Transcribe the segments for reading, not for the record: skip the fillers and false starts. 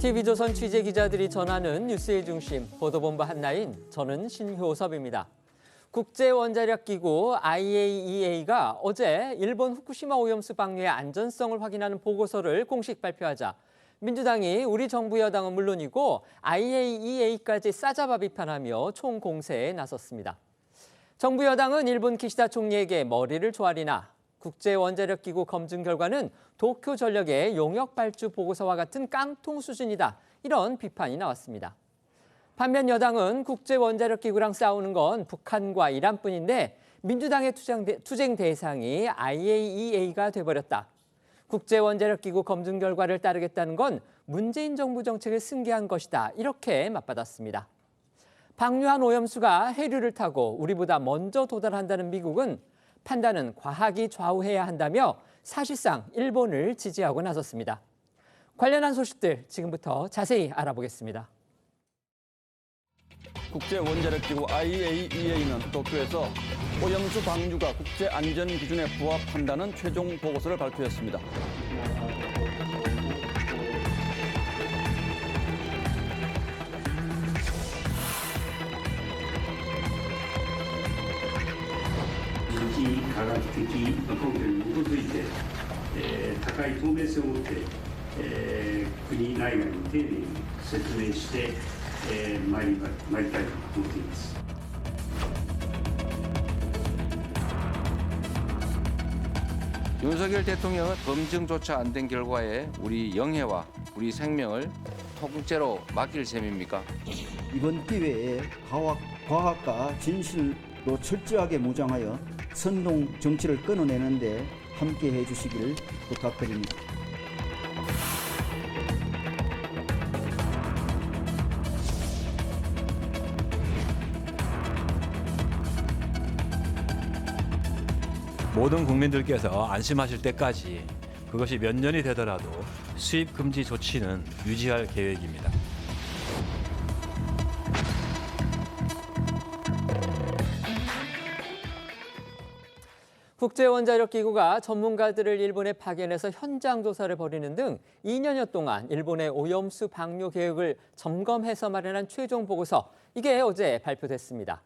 TV조선 취재기자들이 전하는 뉴스의 중심, 보도본부 한나인, 저는 신효섭입니다. 국제원자력기구 IAEA가 어제 일본 후쿠시마 오염수 방류의 안전성을 확인하는 보고서를 공식 발표하자 민주당이 우리 정부 여당은 물론이고 IAEA까지 싸잡아 비판하며 총공세에 나섰습니다. 정부 여당은 일본 기시다 총리에게 머리를 조아리나 국제원자력기구 검증 결과는 도쿄전력의 용역 발주 보고서와 같은 깡통 수준이다. 이런 비판이 나왔습니다. 반면 여당은 국제원자력기구랑 싸우는 건 북한과 이란뿐인데 민주당의 투쟁 대상이 IAEA가 돼버렸다. 국제원자력기구 검증 결과를 따르겠다는 건 문재인 정부 정책을 승계한 것이다. 이렇게 맞받았습니다. 방류한 오염수가 해류를 타고 우리보다 먼저 도달한다는 미국은 판단은 과학이 좌우해야 한다며 사실상 일본을 지지하고 나섰습니다. 관련한 소식들 지금부터 자세히 알아보겠습니다. 국제원자력기구 IAEA는 도쿄에서 오염수 방류가 국제안전 기준에 부합한다는 최종 보고서를 발표했습니다.科学的根拠に基づいて、高い透明性を持って、国内外に丁寧に説明して、参りたいと思っています。윤석열 대통령은 검증조차 안 된 결과에 우리 영해와 우리 생명을 통째로 맡길 셈입니까? 이번 기회에 과학과 진실로 철저하게 무장하여 선동 정치를 끊어내는 데 함께해 주시기를 부탁드립니다. 모든 국민들께서 안심하실 때까지 그것이 몇 년이 되더라도 수입 금지 조치는 유지할 계획입니다. 국제원자력기구가 전문가들을 일본에 파견해서 현장 조사를 벌이는 등 2년여 동안 일본의 오염수 방류 계획을 점검해서 마련한 최종 보고서, 이게 어제 발표됐습니다.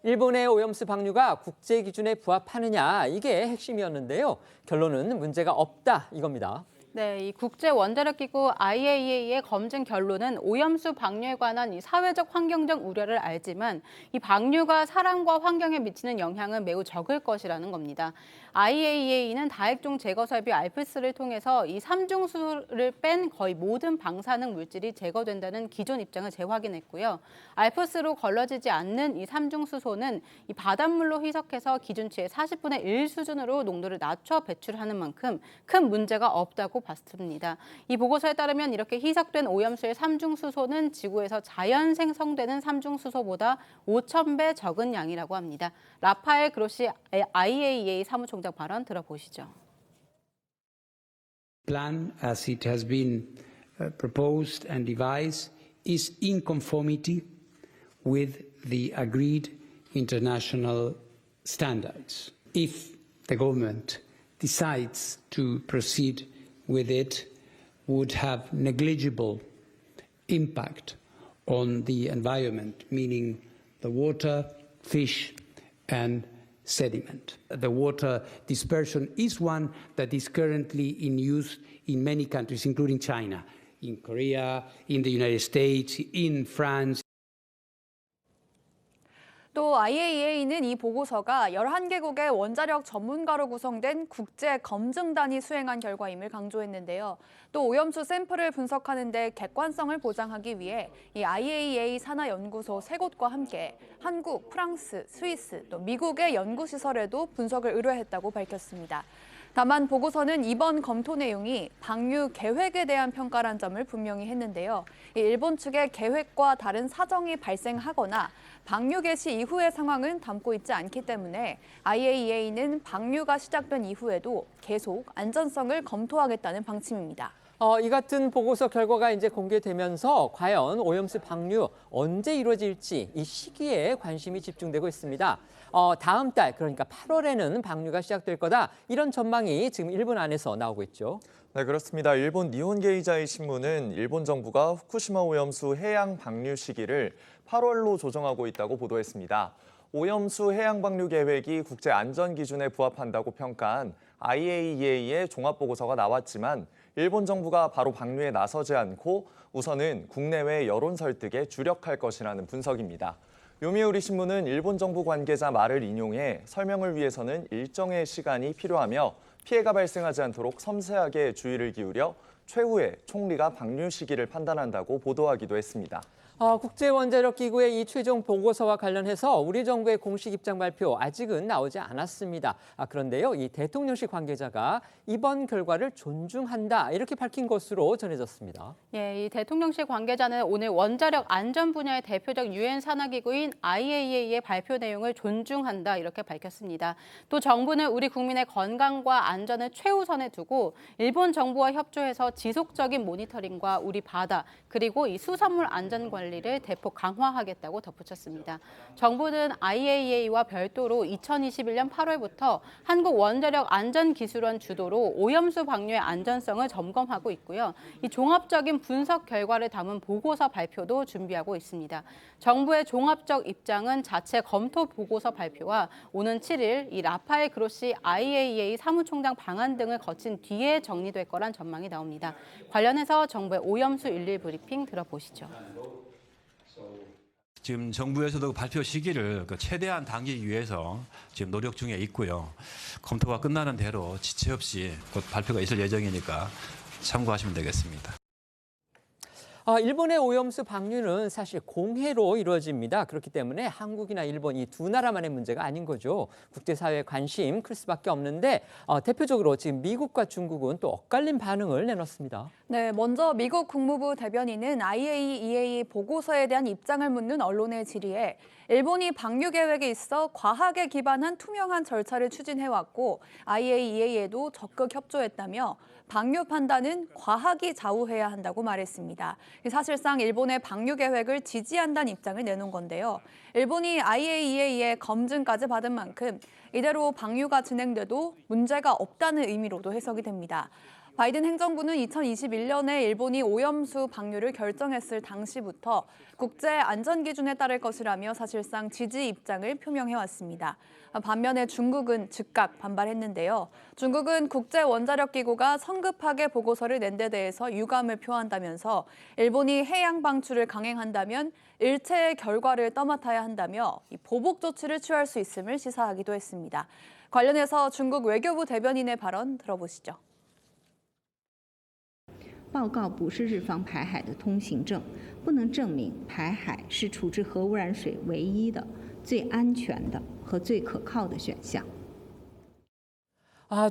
일본의 오염수 방류가 국제 기준에 부합하느냐, 이게 핵심이었는데요. 결론은 문제가 없다, 이겁니다. 네, 이 국제원자력기구 IAEA의 검증 결론은 오염수 방류에 관한 이 사회적 환경적 우려를 알지만 이 방류가 사람과 환경에 미치는 영향은 매우 적을 것이라는 겁니다. IAEA는 다액종 제거 설비 알프스를 통해서 이 삼중수소를 뺀 거의 모든 방사능 물질이 제거된다는 기존 입장을 재확인했고요. 알프스로 걸러지지 않는 이 삼중수소는 이 바닷물로 희석해서 기준치의 40분의 1 수준으로 농도를 낮춰 배출하는 만큼 큰 문제가 없다고 봤습니다. 이 보고서에 따르면 이렇게 희석된 오염수의 삼중수소는 지구에서 자연 생성되는 삼중수소보다 5,000배 적은 양이라고 합니다. 라파엘 그로시 IAEA 사무총장 발언 들어보시죠. Plan as it has been proposed and devised is in conformity with the agreed international standards. If the government decides to proceed with it, would have negligible impact on the environment, meaning the water, fish, and sediment. The water dispersion is one that is currently in use in many countries, including China, in Korea, in the United States, in France. 또 IAEA는 이 보고서가 11개국의 원자력 전문가로 구성된 국제 검증단이 수행한 결과임을 강조했는데요. 또 오염수 샘플을 분석하는 데 객관성을 보장하기 위해 이 IAEA 산하연구소 3곳과 함께 한국, 프랑스, 스위스, 또 미국의 연구시설에도 분석을 의뢰했다고 밝혔습니다. 다만 보고서는 이번 검토 내용이 방류 계획에 대한 평가란 점을 분명히 했는데요. 일본 측의 계획과 다른 사정이 발생하거나 방류 개시 이후의 상황은 담고 있지 않기 때문에 IAEA는 방류가 시작된 이후에도 계속 안전성을 검토하겠다는 방침입니다. 이 같은 보고서 결과가 이제 공개되면서 과연 오염수 방류 언제 이루어질지 이 시기에 관심이 집중되고 있습니다. 다음 달 그러니까 8월에는 방류가 시작될 거다 이런 전망이 지금 일본 안에서 나오고 있죠. 네, 그렇습니다. 일본 니혼게이자이 신문은 일본 정부가 후쿠시마 오염수 해양 방류 시기를 8월로 조정하고 있다고 보도했습니다. 오염수 해양 방류 계획이 국제 안전 기준에 부합한다고 평가한 IAEA의 종합 보고서가 나왔지만 일본 정부가 바로 방류에 나서지 않고 우선은 국내외 여론 설득에 주력할 것이라는 분석입니다. 요미우리 신문은 일본 정부 관계자 말을 인용해 설명을 위해서는 일정의 시간이 필요하며 피해가 발생하지 않도록 섬세하게 주의를 기울여 최후에 총리가 방류 시기를 판단한다고 보도하기도 했습니다. 국제원자력기구의 이 최종 보고서와 관련해서 우리 정부의 공식 입장 발표 아직은 나오지 않았습니다. 그런데요, 이 대통령실 관계자가 이번 결과를 존중한다 이렇게 밝힌 것으로 전해졌습니다. 예, 이 대통령실 관계자는 오늘 원자력 안전 분야의 대표적 유엔 산하기구인 IAEA의 발표 내용을 존중한다 이렇게 밝혔습니다. 또 정부는 우리 국민의 건강과 안전을 최우선에 두고 일본 정부와 협조해서 지속적인 모니터링과 우리 바다 그리고 이 수산물 안전 관리를 대폭 강화하겠다고 덧붙였습니다. 정부는 IAEA와 별도로 2021년 8월부터 한국원자력안전기술원 주도로 오염수 방류의 안전성을 점검하고 있고요. 이 종합적인 분석 결과를 담은 보고서 발표도 준비하고 있습니다. 정부의 종합적 입장은 자체 검토 보고서 발표와 오는 7일 이 라파엘 그로시 IAEA 사무총장 방한 등을 거친 뒤에 정리될 거란 전망이 나옵니다. 관련해서 정부의 오염수 일일 브리핑 들어보시죠. 지금 정부에서도 발표 시기를 최대한 당기기 위해서 지금 노력 중에 있고요. 검토가 끝나는 대로 지체 없이 곧 발표가 있을 예정이니까 참고하시면 되겠습니다. 일본의 오염수 방류는 사실 공해로 이루어집니다. 그렇기 때문에 한국이나 일본 이 두 나라만의 문제가 아닌 거죠. 국제사회의 관심 클 수밖에 없는데 대표적으로 지금 미국과 중국은 또 엇갈린 반응을 내놨습니다. 네, 먼저 미국 국무부 대변인은 IAEA 보고서에 대한 입장을 묻는 언론의 질의에 일본이 방류 계획에 있어 과학에 기반한 투명한 절차를 추진해왔고 IAEA에도 적극 협조했다며 방류 판단은 과학이 좌우해야 한다고 말했습니다. 사실상 일본의 방류 계획을 지지한다는 입장을 내놓은 건데요. 일본이 IAEA의 검증까지 받은 만큼 이대로 방류가 진행돼도 문제가 없다는 의미로도 해석이 됩니다. 바이든 행정부는 2021년에 일본이 오염수 방류를 결정했을 당시부터 국제 안전 기준에 따를 것이라며 사실상 지지 입장을 표명해왔습니다. 반면에 중국은 즉각 반발했는데요. 중국은 국제원자력기구가 성급하게 보고서를 낸 데 대해서 유감을 표한다면서 일본이 해양 방출을 강행한다면 일체의 결과를 떠맡아야 한다며 보복 조치를 취할 수 있음을 시사하기도 했습니다. 관련해서 중국 외교부 대변인의 발언 들어보시죠. 报告不是日方排海的通行证，不能证明排海是处置核污染水唯一的、最安全的和最可靠的选项。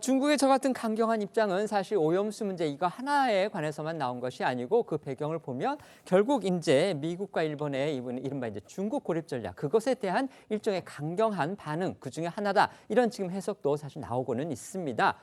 중국의 저 같은 강경한 입장은 사실 오염수 문제 이거 하나에 관해서만 나온 것이 아니고 그 배경을 보면 결국 이제 미국과 일본의 이른바 이제 중국 고립 전략 그것에 대한 일종의 강경한 반응 그 중에 하나다 이런 지금 해석도 사실 나오고는 있습니다.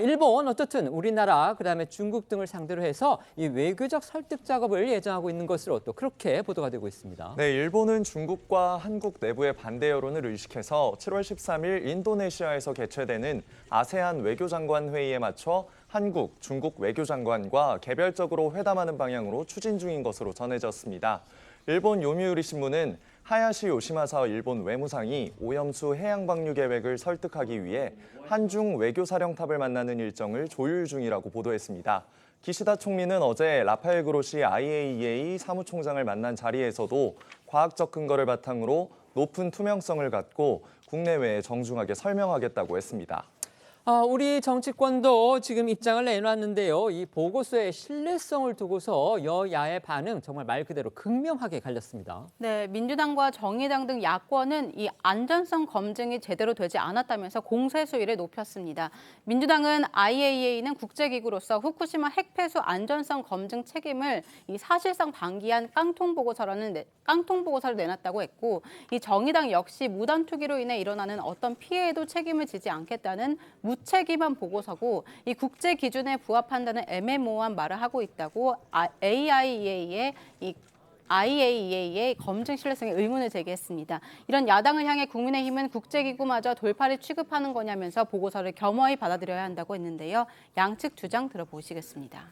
일본 어떻든 우리나라 그다음에 중국 등을 상대로 해서 이 외교적 설득 작업을 예정하고 있는 것으로 또 그렇게 보도가 되고 있습니다. 네, 일본은 중국과 한국 내부의 반대 여론을 의식해서 7월 13일 인도네시아에서 개최되는 아세안 외교장관 회의에 맞춰 한국, 중국 외교장관과 개별적으로 회담하는 방향으로 추진 중인 것으로 전해졌습니다. 일본 요미우리 신문은 하야시 요시마사 일본 외무상이 오염수 해양 방류 계획을 설득하기 위해 한중 외교사령탑을 만나는 일정을 조율 중이라고 보도했습니다. 기시다 총리는 어제 라파엘 그로시 IAEA 사무총장을 만난 자리에서도 과학적 근거를 바탕으로 높은 투명성을 갖고 국내외에 정중하게 설명하겠다고 했습니다. 우리 정치권도 지금 입장을 내놨는데요. 이 보고서의 신뢰성을 두고서 여야의 반응 정말 말 그대로 극명하게 갈렸습니다. 네, 민주당과 정의당 등 야권은 이 안전성 검증이 제대로 되지 않았다면서 공세 수위를 높였습니다. 민주당은 IAEA는 국제기구로서 후쿠시마 핵폐수 안전성 검증 책임을 이 사실상 방기한 깡통 보고서를 내놨다고 했고, 이 정의당 역시 무단 투기로 인해 일어나는 어떤 피해에도 책임을 지지 않겠다는 무책임한 보고서고 이 국제 기준에 부합한다는 애매모호한 말을 하고 있다고 IAEA의 검증 신뢰성에 의문을 제기했습니다. 이런 야당을 향해 국민의힘은 국제기구마저 돌팔이 취급하는 거냐면서 보고서를 겸허히 받아들여야 한다고 했는데요. 양측 주장 들어보시겠습니다.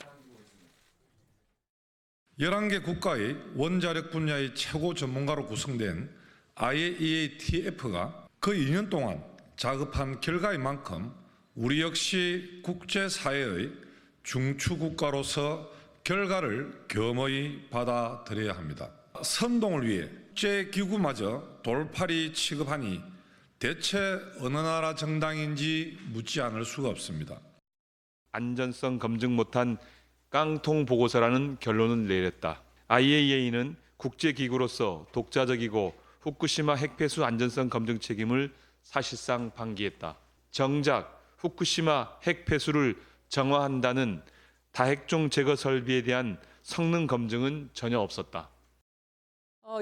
11개 국가의 원자력 분야의 최고 전문가로 구성된 IAEA-TF가 그 2년 동안 작업한 결과인 만큼 우리 역시 국제사회의 중추국가로서 결과를 겸허히 받아들여야 합니다. 선동을 위해 국제기구마저 돌팔이 취급하니 대체 어느 나라 정당인지 묻지 않을 수가 없습니다. 안전성 검증 못한 깡통 보고서라는 결론을 내렸다. IAEA는 국제기구로서 독자적이고 후쿠시마 핵폐수 안전성 검증 책임을 사실상 방기했다. 정작 후쿠시마 핵폐수를 정화한다는 다핵종 제거 설비에 대한 성능 검증은 전혀 없었다.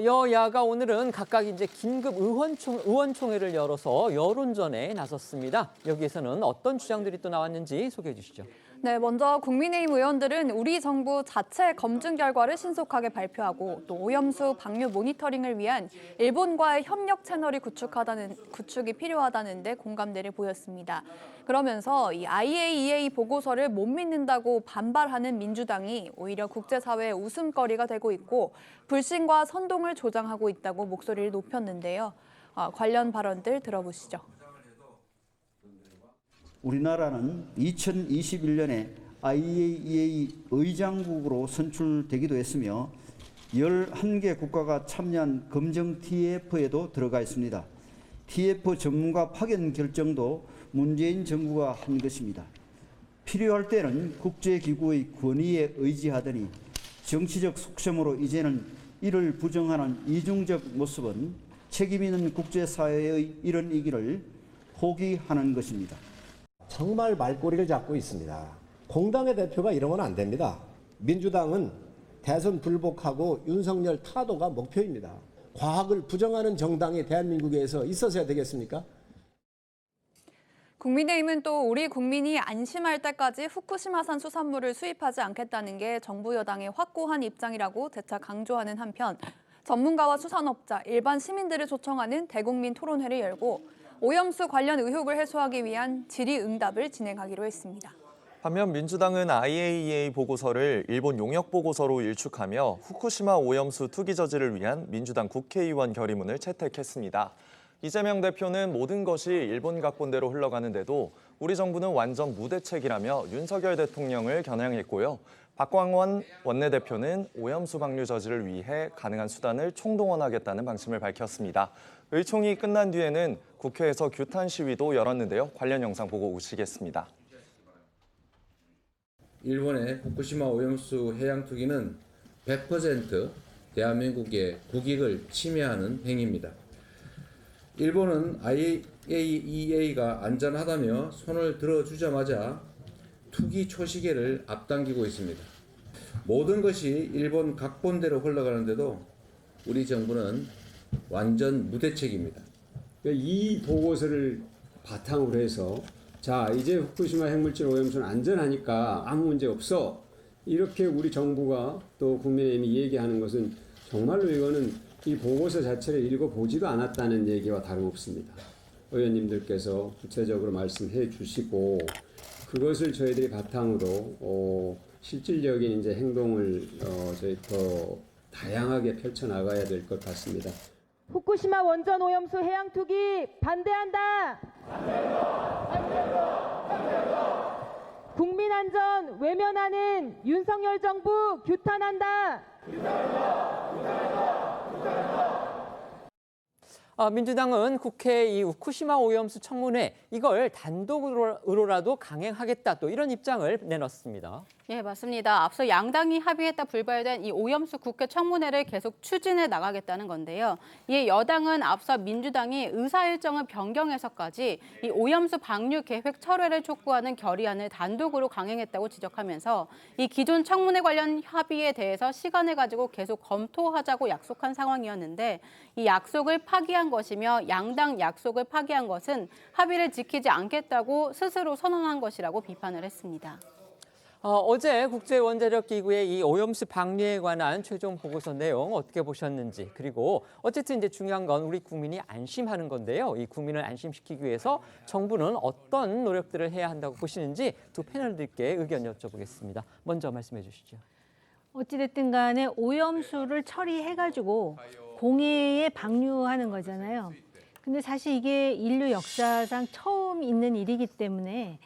여야가 오늘은 각각 이제 긴급 의원총회를 열어서 여론전에 나섰습니다. 여기에서는 어떤 주장들이 또 나왔는지 소개해 주시죠. 네, 먼저 국민의힘 의원들은 우리 정부 자체 검증 결과를 신속하게 발표하고 또 오염수 방류 모니터링을 위한 일본과의 협력 채널이 구축이 필요하다는 데 공감대를 보였습니다. 그러면서 이 IAEA 보고서를 못 믿는다고 반발하는 민주당이 오히려 국제사회의 웃음거리가 되고 있고 불신과 선동을 조장하고 있다고 목소리를 높였는데요. 관련 발언들 들어보시죠. 우리나라는 2021년에 IAEA 의장국으로 선출되기도 했으며 11개 국가가 참여한 검증 TF에도 들어가 있습니다. TF 전문가 파견 결정도 문재인 정부가 한 것입니다. 필요할 때는 국제기구의 권위에 의지하더니 정치적 속셈으로 이제는 이를 부정하는 이중적 모습은 책임 있는 국제사회의 일원이기를 포기하는 것입니다. 정말 말꼬리를 잡고 있습니다. 공당의 대표가 이러면 안 됩니다. 민주당은 대선 불복하고 윤석열 타도가 목표입니다. 과학을 부정하는 정당이 대한민국에서 있어서야 되겠습니까? 국민의힘은 또 우리 국민이 안심할 때까지 후쿠시마산 수산물을 수입하지 않겠다는 게 정부 여당의 확고한 입장이라고 재차 강조하는 한편 전문가와 수산업자, 일반 시민들을 초청하는 대국민 토론회를 열고 오염수 관련 의혹을 해소하기 위한 질의응답을 진행하기로 했습니다. 반면 민주당은 IAEA 보고서를 일본 용역 보고서로 일축하며 후쿠시마 오염수 투기 저지를 위한 민주당 국회의원 결의문을 채택했습니다. 이재명 대표는 모든 것이 일본 각본대로 흘러가는데도 우리 정부는 완전 무대책이라며 윤석열 대통령을 겨냥했고요. 박광원 원내대표는 오염수 방류 저지를 위해 가능한 수단을 총동원하겠다는 방침을 밝혔습니다. 의총이 끝난 뒤에는 국회에서 규탄 시위도 열었는데요. 관련 영상 보고 오시겠습니다. 일본의 후쿠시마 오염수 해양 투기는 100% 대한민국의 국익을 침해하는 행위입니다. 일본은 IAEA가 안전하다며 손을 들어주자마자 투기 초시계를 앞당기고 있습니다. 모든 것이 일본 각본대로 흘러가는데도 우리 정부는 완전 무대책입니다. 이 보고서를 바탕으로 해서 자 이제 후쿠시마 핵물질 오염수는 안전하니까 아무 문제 없어 이렇게 우리 정부가 또 국민의힘이 얘기하는 것은 정말로 이거는 이 보고서 자체를 읽어보지도 않았다는 얘기와 다름없습니다. 의원님들께서 구체적으로 말씀해 주시고 그것을 저희들이 바탕으로 실질적인 이제 행동을 저희 더 다양하게 펼쳐나가야 될 것 같습니다. 후쿠시마 원전 오염수 해양 투기 반대한다. 국민 안전 외면하는 윤석열 정부 규탄한다. 민주당은 국회 이 후쿠시마 오염수 청문회 이걸 단독으로라도 강행하겠다 또 이런 입장을 내놨습니다. 예, 맞습니다. 앞서 양당이 합의했다 불발된 이 오염수 국회 청문회를 계속 추진해 나가겠다는 건데요. 이에 여당은 앞서 민주당이 의사 일정을 변경해서까지 이 오염수 방류 계획 철회를 촉구하는 결의안을 단독으로 강행했다고 지적하면서 이 기존 청문회 관련 합의에 대해서 시간을 가지고 계속 검토하자고 약속한 상황이었는데 이 약속을 파기한 것이며 양당 약속을 파기한 것은 합의를 지키지 않겠다고 스스로 선언한 것이라고 비판을 했습니다. 어제 국제원자력기구의 이 오염수 방류에 관한 최종 보고서 내용 어떻게 보셨는지, 그리고 어쨌든 이제 중요한 건 우리 국민이 안심하는 건데요. 이 국민을 안심시키기 위해서 정부는 어떤 노력들을 해야 한다고 보시는지 두 패널들께 의견 여쭤보겠습니다. 먼저 말씀해 주시죠. 어찌됐든 간에 오염수를 처리해가지고 공해에 방류하는 거잖아요. 근데 사실 이게 인류 역사상 처음 있는 일이기 때문에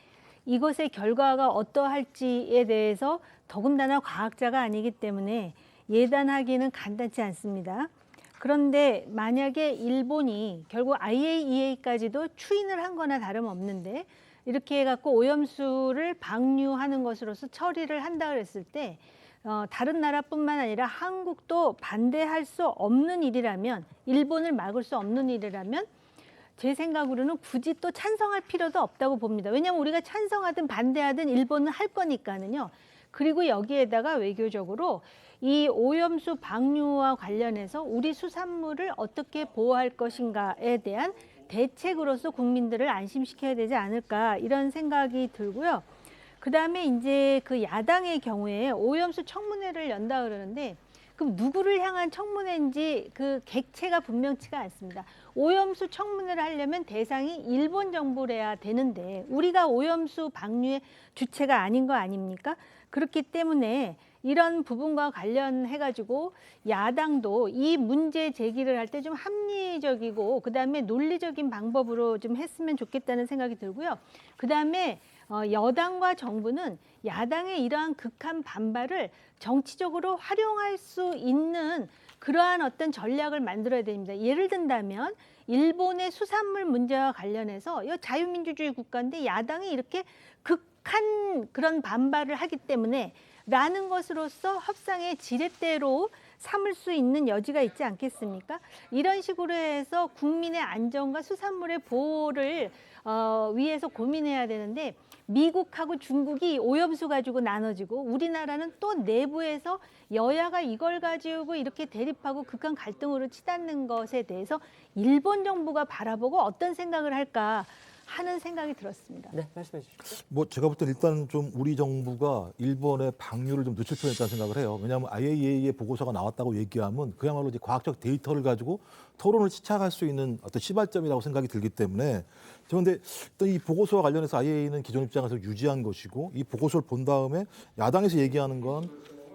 이것의 결과가 어떠할지에 대해서 더군다나 과학자가 아니기 때문에 예단하기는 간단치 않습니다. 그런데 만약에 일본이 결국 IAEA까지도 추인을 한 거나 다름없는데 이렇게 해갖고 오염수를 방류하는 것으로서 처리를 한다 그랬을 때 다른 나라뿐만 아니라 한국도 반대할 수 없는 일이라면, 일본을 막을 수 없는 일이라면 제 생각으로는 굳이 또 찬성할 필요도 없다고 봅니다. 왜냐하면 우리가 찬성하든 반대하든 일본은 할 거니까는요. 그리고 여기에다가 외교적으로 이 오염수 방류와 관련해서 우리 수산물을 어떻게 보호할 것인가에 대한 대책으로서 국민들을 안심시켜야 되지 않을까, 이런 생각이 들고요. 그다음에 이제 그 야당의 경우에 오염수 청문회를 연다 그러는데, 그럼 누구를 향한 청문회인지 그 객체가 분명치가 않습니다. 오염수 청문회를 하려면 대상이 일본 정부래야 되는데 우리가 오염수 방류의 주체가 아닌 거 아닙니까? 그렇기 때문에 이런 부분과 관련해가지고 야당도 이 문제 제기를 할 때 좀 합리적이고 그다음에 논리적인 방법으로 좀 했으면 좋겠다는 생각이 들고요. 그다음에 여당과 정부는 야당의 이러한 극한 반발을 정치적으로 활용할 수 있는 그러한 어떤 전략을 만들어야 됩니다. 예를 든다면 일본의 수산물 문제와 관련해서 이 자유민주주의 국가인데 야당이 이렇게 극한 그런 반발을 하기 때문에 라는 것으로서 협상의 지렛대로 삼을 수 있는 여지가 있지 않겠습니까? 이런 식으로 해서 국민의 안전과 수산물의 보호를 위해서 고민해야 되는데 미국하고 중국이 오염수 가지고 나눠지고 우리나라는 또 내부에서 여야가 이걸 가지고 이렇게 대립하고 극한 갈등으로 치닫는 것에 대해서 일본 정부가 바라보고 어떤 생각을 할까 하는 생각이 들었습니다. 네, 말씀해 주시죠. 뭐 제가 볼 때 일단 좀 우리 정부가 일본의 방류를 좀 늦출 필요가 있다는 생각을 해요. 왜냐하면 IAEA의 보고서가 나왔다고 얘기하면 그야말로 이제 과학적 데이터를 가지고 토론을 시작할 수 있는 어떤 시발점이라고 생각이 들기 때문에 그런데 일단 이 보고서와 관련해서 IAEA는 기존 입장에서 유지한 것이고 이 보고서를 본 다음에 야당에서 얘기하는 건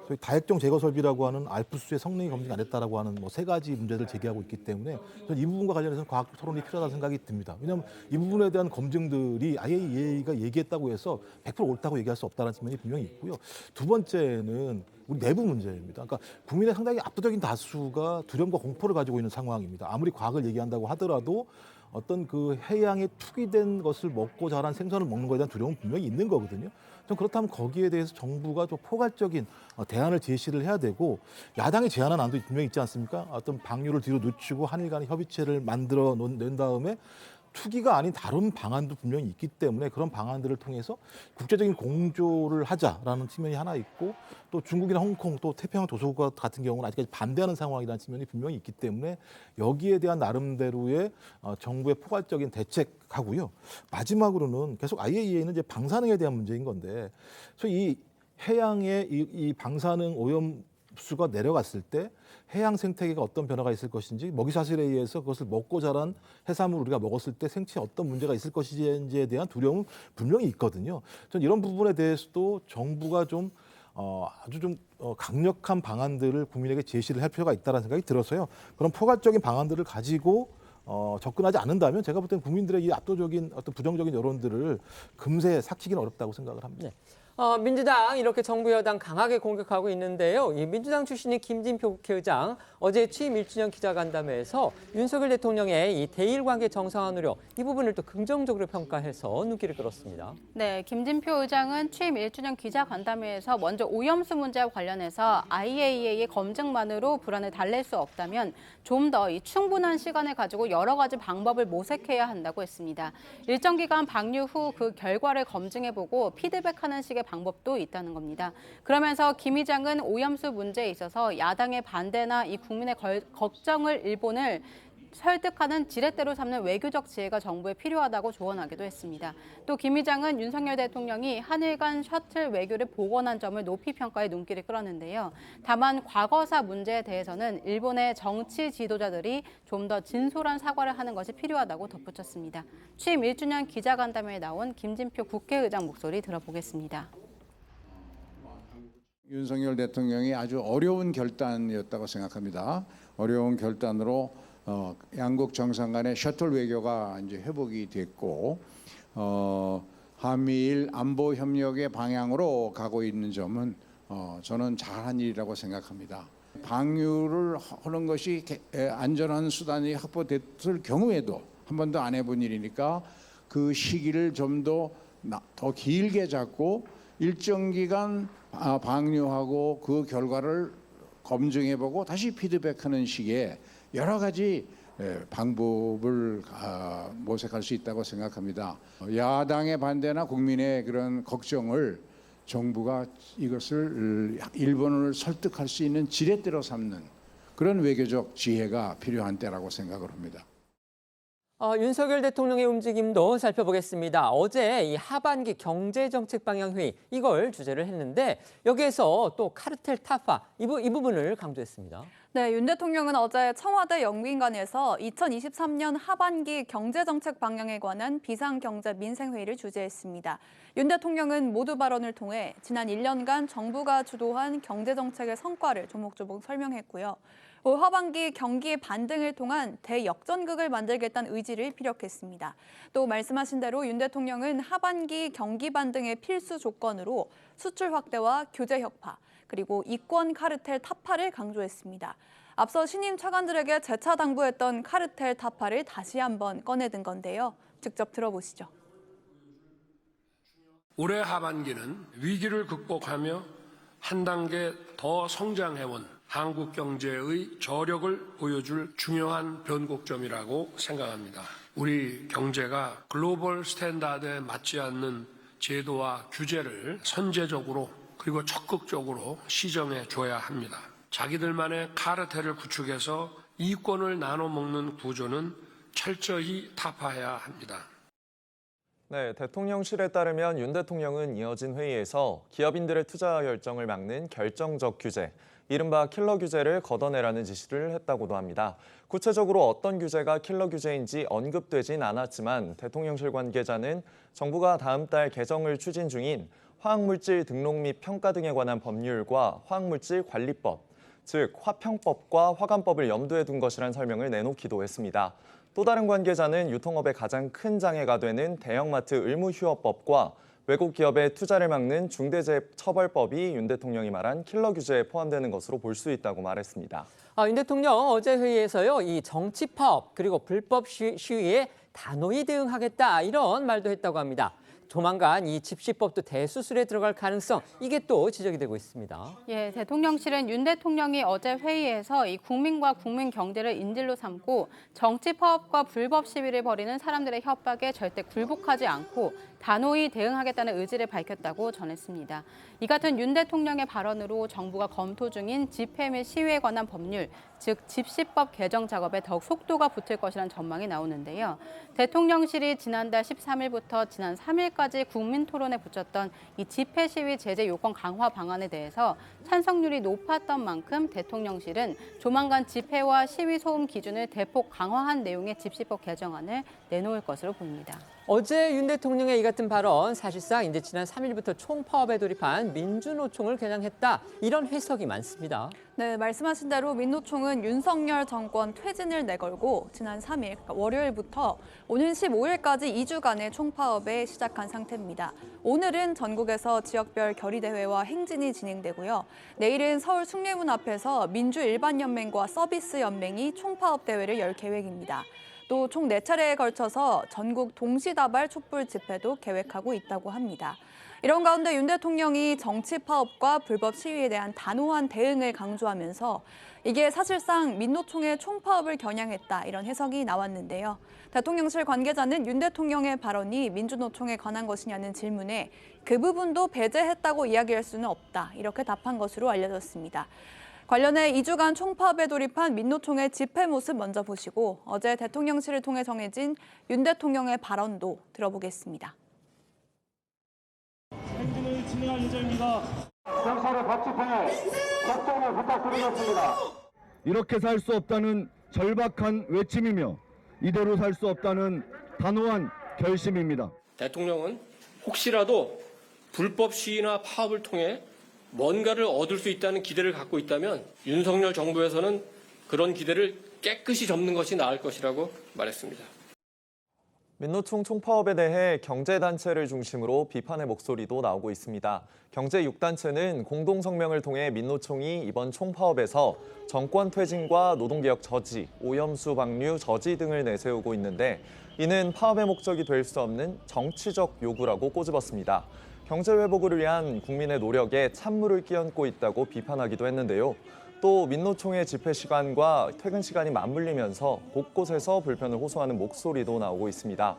저희 다액정 제거 설비라고 하는 알프스의 성능이 검증 안 됐다라고 하는 뭐 3가지 문제를 제기하고 있기 때문에 저는 이 부분과 관련해서는 과학적 토론이 필요하다는 생각이 듭니다. 왜냐하면 이 부분에 대한 검증들이 IAEA가 얘기했다고 해서 100% 옳다고 얘기할 수 없다는 측면이 분명히 있고요. 두 번째는 우리 내부 문제입니다. 그러니까 국민의 상당히 압도적인 다수가 두려움과 공포를 가지고 있는 상황입니다. 아무리 과학을 얘기한다고 하더라도 어떤 그 해양에 투기된 것을 먹고 자란 생선을 먹는 것에 대한 두려움은 분명히 있는 거거든요. 좀 그렇다면 거기에 대해서 정부가 좀 포괄적인 대안을 제시를 해야 되고 야당이 제안한 안도 분명히 있지 않습니까? 어떤 방류를 뒤로 늦추고 한일 간의 협의체를 만들어 낸 다음에 투기가 아닌 다른 방안도 분명히 있기 때문에 그런 방안들을 통해서 국제적인 공조를 하자라는 측면이 하나 있고 또 중국이나 홍콩 또 태평양 도서국 같은 경우는 아직까지 반대하는 상황이라는 측면이 분명히 있기 때문에 여기에 대한 나름대로의 정부의 포괄적인 대책하고요. 마지막으로는 계속 IAEA는 이제 방사능에 대한 문제인 건데 이 해양의 이 방사능 오염수가 내려갔을 때 해양 생태계가 어떤 변화가 있을 것인지 먹이사슬에 의해서 그것을 먹고 자란 해산물을 우리가 먹었을 때 생체에 어떤 문제가 있을 것인지에 대한 두려움은 분명히 있거든요. 저는 이런 부분에 대해서도 정부가 좀 아주 좀 강력한 방안들을 국민에게 제시를 할 필요가 있다는 생각이 들어서요. 그런 포괄적인 방안들을 가지고 접근하지 않는다면 제가 볼 때는 국민들의 이 압도적인 어떤 부정적인 여론들을 금세 삭히기는 어렵다고 생각을 합니다. 네. 민주당 이렇게 정부 여당 강하게 공격하고 있는데요. 이 민주당 출신의 김진표 국회의장 어제 취임 1주년 기자간담회에서 윤석열 대통령의 이 대일 관계 정상화 노력 이 부분을 또 긍정적으로 평가해서 눈길을 끌었습니다. 네, 김진표 의장은 취임 1주년 기자간담회에서 먼저 오염수 문제와 관련해서 IAEA의 검증만으로 불안을 달랠 수 없다면 좀 더 이 충분한 시간을 가지고 여러 가지 방법을 모색해야 한다고 했습니다. 일정 기간 방류 후 그 결과를 검증해보고 피드백하는 식의 방법도 있다는 겁니다. 그러면서 김 의장은 오염수 문제에 있어서 야당의 반대나 이 국민의 걱정을 일본을 설득하는 지렛대로 삼는 외교적 지혜가 정부에 필요하다고 조언하기도 했습니다. 또 김 의장은 윤석열 대통령이 한일 간 셔틀 외교를 복원한 점을 높이 평가해 눈길을 끌었는데요. 다만 과거사 문제에 대해서는 일본의 정치 지도자들이 좀 더 진솔한 사과를 하는 것이 필요하다고 덧붙였습니다. 취임 1주년 기자간담회에 나온 김진표 국회의장 목소리 들어보겠습니다. 윤석열 대통령이 아주 어려운 결단이었다고 생각합니다. 어려운 결단으로 양국 정상 간의 셔틀 외교가 이제 회복이 됐고 한미일 안보 협력의 방향으로 가고 있는 점은 저는 잘한 일이라고 생각합니다. 방류를 하는 것이 안전한 수단이 확보됐을 경우에도 한 번도 안 해본 일이니까 그 시기를 좀 더 길게 잡고 일정 기간 방류하고 그 결과를 검증해보고 다시 피드백하는 식의 여러 가지 방법을 모색할 수 있다고 생각합니다. 야당의 반대나 국민의 그런 걱정을 정부가 이것을 일본을 설득할 수 있는 지렛대로 삼는 그런 외교적 지혜가 필요한 때라고 생각을 합니다. 윤석열 대통령의 움직임도 살펴보겠습니다. 어제 이 하반기 경제정책 방향 회의 이걸 주제를 했는데 여기에서 또 카르텔 타파 이 부분을 강조했습니다. 네, 윤 대통령은 어제 청와대 영빈관에서 2023년 하반기 경제정책 방향에 관한 비상경제 민생회의를 주재했습니다. 윤 대통령은 모두 발언을 통해 지난 1년간 정부가 주도한 경제정책의 성과를 조목조목 설명했고요. 올 하반기 경기의 반등을 통한 대역전극을 만들겠다는 의지를 피력했습니다. 또 말씀하신 대로 윤 대통령은 하반기 경기 반등의 필수 조건으로 수출 확대와 교제 혁파, 그리고 이권 카르텔 타파를 강조했습니다. 앞서 신임 차관들에게 재차 당부했던 카르텔 타파를 다시 한번 꺼내든 건데요. 직접 들어보시죠. 올해 하반기는 위기를 극복하며 한 단계 더 성장해온 한국 경제의 저력을 보여줄 중요한 변곡점이라고 생각합니다. 우리 경제가 글로벌 스탠다드에 맞지 않는 제도와 규제를 선제적으로 그리고 적극적으로 시정해 줘야 합니다. 자기들만의 카르텔을 구축해서 이권을 나눠 먹는 구조는 철저히 타파해야 합니다. 네, 대통령실에 따르면 윤 대통령은 이어진 회의에서 기업인들의 투자 결정을 막는 결정적 규제, 이른바 킬러 규제를 걷어내라는 지시를 했다고도 합니다. 구체적으로 어떤 규제가 킬러 규제인지 언급되진 않았지만 대통령실 관계자는 정부가 다음 달 개정을 추진 중인 화학물질 등록 및 평가 등에 관한 법률과 화학물질 관리법, 즉 화평법과 화관법을 염두에 둔 것이란 설명을 내놓기도 했습니다. 또 다른 관계자는 유통업의 가장 큰 장애가 되는 대형마트 의무휴업법과 외국 기업의 투자를 막는 중대재해처벌법이 윤 대통령이 말한 킬러 규제에 포함되는 것으로 볼 수 있다고 말했습니다. 윤 대통령 어제 회의에서요, 이 정치법 그리고 불법 시위에 단호히 대응하겠다 이런 말도 했다고 합니다. 조만간 이 집시법도 대수술에 들어갈 가능성 이게 또 지적이 되고 있습니다. 예, 대통령실은 윤 대통령이 어제 회의에서 이 국민과 국민 경제를 인질로 삼고 정치 파업과 불법 시위를 벌이는 사람들의 협박에 절대 굴복하지 않고 단호히 대응하겠다는 의지를 밝혔다고 전했습니다. 이 같은 윤 대통령의 발언으로 정부가 검토 중인 집회 및 시위에 관한 법률, 즉 집시법 개정 작업에 더욱 속도가 붙을 것이라는 전망이 나오는데요. 대통령실이 지난달 13일부터 지난 3일까지 국민 토론에 붙였던 이 집회 시위 제재 요건 강화 방안에 대해서 찬성률이 높았던 만큼 대통령실은 조만간 집회와 시위 소음 기준을 대폭 강화한 내용의 집시법 개정안을 내놓을 것으로 보입니다. 어제 윤 대통령의 이 같은 발언 사실상 이제 지난 3일부터 총파업에 돌입한 민주노총을 겨냥했다. 이런 해석이 많습니다. 네, 말씀하신 대로 민노총은 윤석열 정권 퇴진을 내걸고 지난 3일, 그러니까 월요일부터 오는 15일까지 2주간의 총파업에 시작한 상태입니다. 오늘은 전국에서 지역별 결의대회와 행진이 진행되고요. 내일은 서울 숭례문 앞에서 민주일반연맹과 서비스연맹이 총파업 대회를 열 계획입니다. 또 총 4차례에 걸쳐서 전국 동시다발 촛불 집회도 계획하고 있다고 합니다. 이런 가운데 윤 대통령이 정치 파업과 불법 시위에 대한 단호한 대응을 강조하면서 이게 사실상 민노총의 총파업을 겨냥했다 이런 해석이 나왔는데요. 대통령실 관계자는 윤 대통령의 발언이 민주노총에 관한 것이냐는 질문에 그 부분도 배제했다고 이야기할 수는 없다 이렇게 답한 것으로 알려졌습니다. 관련해 2주간 총파업에 돌입한 민노총의 집회 모습 먼저 보시고 어제 대통령실을 통해 정해진 윤 대통령의 발언도 들어보겠습니다. 행진을 진행할 예정입니다. 경찰의 법 집행에 협조를 부탁드리겠습니다. 이렇게 살 수 없다는 절박한 외침이며 이대로 살 수 없다는 단호한 결심입니다. 대통령은 혹시라도 불법 시위나 파업을 통해 뭔가를 얻을 수 있다는 기대를 갖고 있다면 윤석열 정부에서는 그런 기대를 깨끗이 접는 것이 나을 것이라고 말했습니다. 민노총 총파업에 대해 경제단체를 중심으로 비판의 목소리도 나오고 있습니다. 경제 6단체는 공동성명을 통해 민노총이 이번 총파업에서 정권 퇴진과 노동개혁 저지, 오염수 방류 저지 등을 내세우고 있는데 이는 파업의 목적이 될 수 없는 정치적 요구라고 꼬집었습니다. 경제 회복을 위한 국민의 노력에 찬물을 끼얹고 있다고 비판하기도 했는데요. 또 민노총의 집회 시간과 퇴근 시간이 맞물리면서 곳곳에서 불편을 호소하는 목소리도 나오고 있습니다.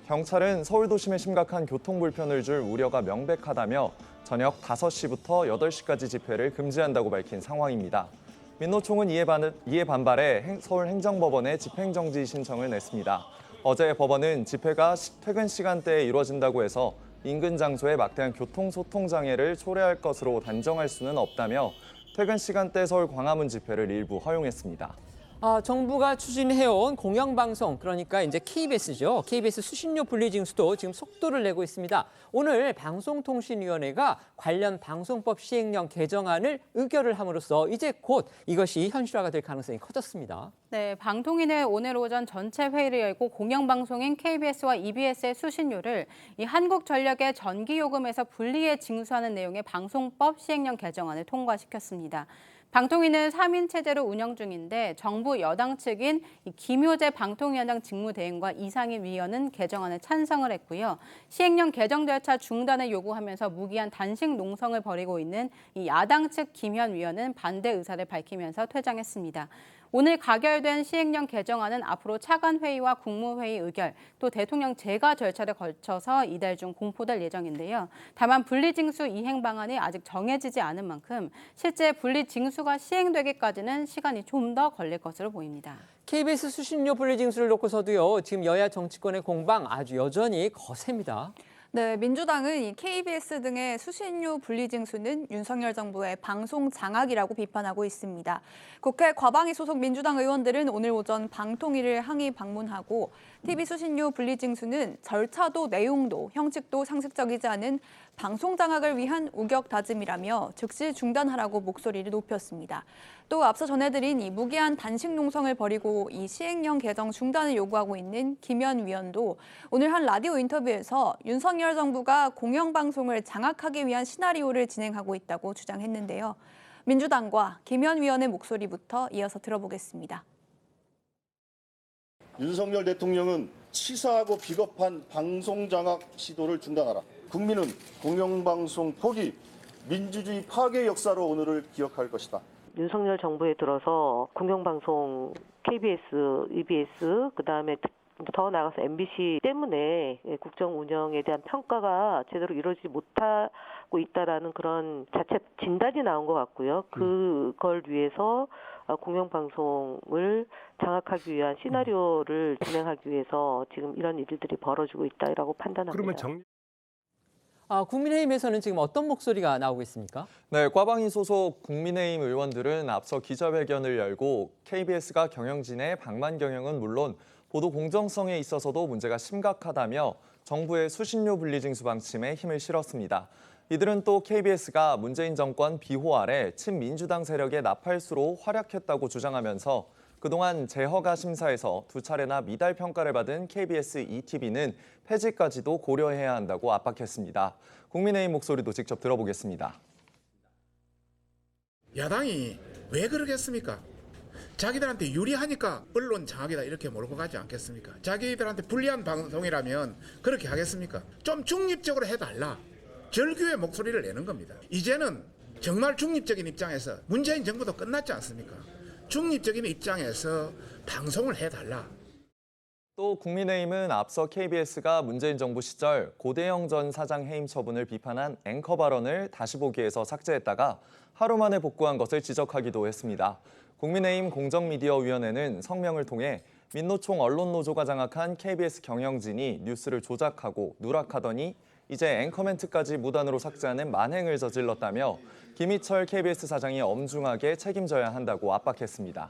경찰은 서울 도심에 심각한 교통 불편을 줄 우려가 명백하다며 저녁 5시부터 8시까지 집회를 금지한다고 밝힌 상황입니다. 민노총은 이에 반발해 서울행정법원에 집행정지 신청을 냈습니다. 어제 법원은 집회가 퇴근 시간대에 이루어진다고 해서 인근 장소에 막대한 교통소통 장애를 초래할 것으로 단정할 수는 없다며 퇴근 시간대 서울 광화문 집회를 일부 허용했습니다. 정부가 추진해온 공영방송, 그러니까 이제 KBS죠. KBS 수신료 분리징수도 지금 속도를 내고 있습니다. 오늘 방송통신위원회가 관련 방송법 시행령 개정안을 의결을 함으로써 이제 곧 이것이 현실화가 될 가능성이 커졌습니다. 네, 방통위는 오늘 오전 전체 회의를 열고 공영방송인 KBS와 EBS의 수신료를 이 한국전력의 전기요금에서 분리해 징수하는 내용의 방송법 시행령 개정안을 통과시켰습니다. 방통위는 3인 체제로 운영 중인데 정부 여당 측인 김효재 방통위원장 직무대행과 이상희 위원은 개정안에 찬성을 했고요. 시행령 개정 절차 중단을 요구하면서 무기한 단식 농성을 벌이고 있는 이 야당 측 김현 위원은 반대 의사를 밝히면서 퇴장했습니다. 오늘 가결된 시행령 개정안은 앞으로 차관회의와 국무회의 의결, 또 대통령 재가 절차를 거쳐서 이달 중 공포될 예정인데요. 다만 분리징수 이행 방안이 아직 정해지지 않은 만큼 실제 분리징수가 시행되기까지는 시간이 좀 더 걸릴 것으로 보입니다. KBS 수신료 분리징수를 놓고서도요. 지금 여야 정치권의 공방 아주 여전히 거셉니다. 네, 민주당은 이 KBS 등의 수신료 분리징수는 윤석열 정부의 방송 장악이라고 비판하고 있습니다. 국회 과방위 소속 민주당 의원들은 오늘 오전 방통위를 항의 방문하고 TV 수신료 분리징수는 절차도 내용도 형식도 상식적이지 않은 방송 장악을 위한 우격 다짐이라며 즉시 중단하라고 목소리를 높였습니다. 또 앞서 전해드린 이 무기한 단식 농성을 벌이고 이 시행령 개정 중단을 요구하고 있는 김현 위원도 오늘 한 라디오 인터뷰에서 윤석열 정부가 공영방송을 장악하기 위한 시나리오를 진행하고 있다고 주장했는데요. 민주당과 김현 위원의 목소리부터 이어서 들어보겠습니다. 윤석열 대통령은 치사하고 비겁한 방송 장악 시도를 중단하라. 국민은 공영방송 포기, 민주주의 파괴 역사로 오늘을 기억할 것이다. 윤석열 정부에 들어서 공영방송 KBS, EBS, 그다음에 더 나아가서 MBC 때문에 국정 운영에 대한 평가가 제대로 이루어지지 못하고 있다라는 그런 자체 진단이 나온 것 같고요. 그걸 위해서 공영방송을 장악하기 위한 시나리오를 진행하기 위해서 지금 이런 일들이 벌어지고 있다라고 판단합니다. 국민의힘에서는 지금 어떤 목소리가 나오고 있습니까? 네, 과방위 소속 국민의힘 의원들은 앞서 기자회견을 열고 KBS가 경영진의 방만 경영은 물론 보도 공정성에 있어서도 문제가 심각하다며 정부의 수신료 분리징수 방침에 힘을 실었습니다. 이들은 또 KBS가 문재인 정권 비호 아래 친민주당 세력의 나팔수로 활약했다고 주장하면서 그동안 재허가 심사에서 2차례나 미달 평가를 받은 KBS ETV는 폐지까지도 고려해야 한다고 압박했습니다. 국민의힘 목소리도 직접 들어보겠습니다. 야당이 왜 그러겠습니까? 자기들한테 유리하니까 언론 장악이다 이렇게 몰고 가지 않겠습니까? 자기들한테 불리한 방송이라면 그렇게 하겠습니까? 좀 중립적으로 해달라. 절규의 목소리를 내는 겁니다. 이제는 정말 중립적인 입장에서 문재인 정부도 끝났지 않습니까? 중립적인 입장에서 방송을 해달라. 또 국민의힘은 앞서 KBS가 문재인 정부 시절 고대영 전 사장 해임 처분을 비판한 앵커 발언을 다시 보기에서 삭제했다가 하루 만에 복구한 것을 지적하기도 했습니다. 국민의힘 공정미디어위원회는 성명을 통해 민노총 언론노조가 장악한 KBS 경영진이 뉴스를 조작하고 누락하더니 이제 앵커 멘트까지 무단으로 삭제하는 만행을 저질렀다며 김희철 KBS 사장이 엄중하게 책임져야 한다고 압박했습니다.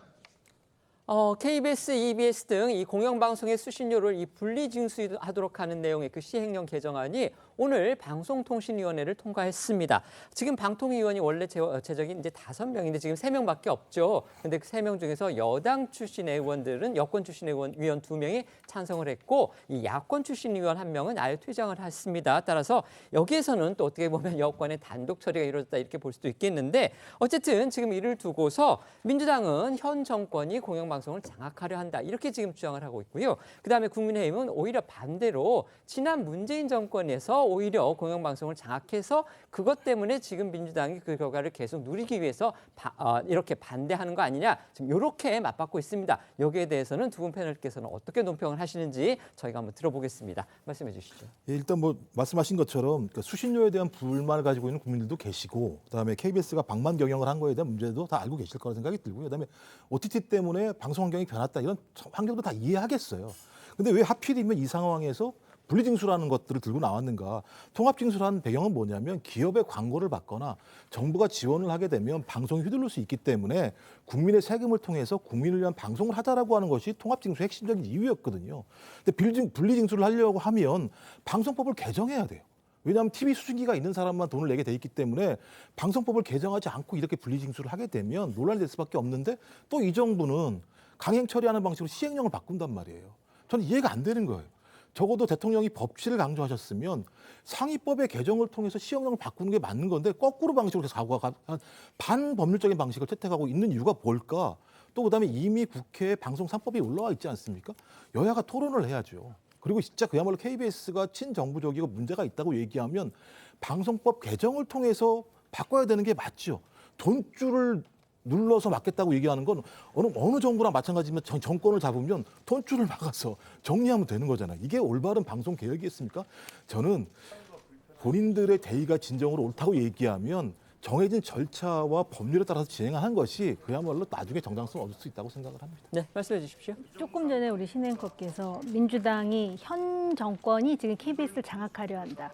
KBS, EBS 등 이 공영방송의 수신료를 이 분리징수하도록 하는 내용의 그 시행령 개정안이 오늘 방송통신위원회를 통과했습니다. 지금 방통위원이 원래 제적이 이제 5명인데 지금 3명밖에 없죠. 근데 그 3명 중에서 여당 출신의 의원들은 여권 출신의 위원 2명이 찬성을 했고 이 야권 출신 의원 1명은 아예 퇴장을 했습니다. 따라서 여기에서는 또 어떻게 보면 여권의 단독 처리가 이루어졌다 이렇게 볼 수도 있겠는데 어쨌든 지금 이를 두고서 민주당은 현 정권이 공영방송을 장악하려 한다 이렇게 지금 주장을 하고 있고요. 그다음에 국민의힘은 오히려 반대로 지난 문재인 정권에서 오히려 공영방송을 장악해서 그것 때문에 지금 민주당이 그 결과를 계속 누리기 위해서 이렇게 반대하는 거 아니냐 지금 이렇게 맞받고 있습니다. 여기에 대해서는 두 분 패널께서는 어떻게 논평을 하시는지 저희가 한번 들어보겠습니다. 말씀해 주시죠. 예, 일단 뭐 말씀하신 것처럼 수신료에 대한 불만을 가지고 있는 국민들도 계시고 그다음에 KBS가 방만 경영을 한 거에 대한 문제도 다 알고 계실 거라 생각이 들고요. 그다음에 OTT 때문에 방송 환경이 변했다 이런 환경도 다 이해하겠어요. 근데 왜 하필이면 이 상황에서 분리징수라는 것들을 들고 나왔는가? 통합징수라는 배경은 뭐냐면 기업의 광고를 받거나 정부가 지원을 하게 되면 방송이 휘둘릴 수 있기 때문에 국민의 세금을 통해서 국민을 위한 방송을 하자라고 하는 것이 통합징수의 핵심적인 이유였거든요. 근데 분리징수를 하려고 하면 방송법을 개정해야 돼요. 왜냐하면 TV 수신기가 있는 사람만 돈을 내게 돼 있기 때문에 방송법을 개정하지 않고 이렇게 분리징수를 하게 되면 논란이 될 수밖에 없는데 또 이 정부는 강행 처리하는 방식으로 시행령을 바꾼단 말이에요. 저는 이해가 안 되는 거예요. 적어도 대통령이 법치를 강조하셨으면 상위법의 개정을 통해서 시행령을 바꾸는 게 맞는 건데 거꾸로 방식으로 가고 반법률적인 방식을 채택하고 있는 이유가 뭘까? 또 그다음에 이미 국회에 방송 3법이 올라와 있지 않습니까? 여야가 토론을 해야죠. 그리고 진짜 그야말로 KBS가 친정부적이고 문제가 있다고 얘기하면 방송법 개정을 통해서 바꿔야 되는 게 맞죠. 돈줄을 눌러서 막겠다고 얘기하는 건 어느 정부나 마찬가지면 정권을 잡으면 돈줄을 막아서 정리하면 되는 거잖아요. 이게 올바른 방송 개혁이겠습니까? 저는 본인들의 대의가 진정으로 옳다고 얘기하면 정해진 절차와 법률에 따라서 진행하는 것이 그야말로 나중에 정당성을 얻을 수 있다고 생각을 합니다. 네, 말씀해 주십시오. 조금 전에 우리 신앵커께서 민주당이 현 정권이 지금 KBS를 장악하려 한다.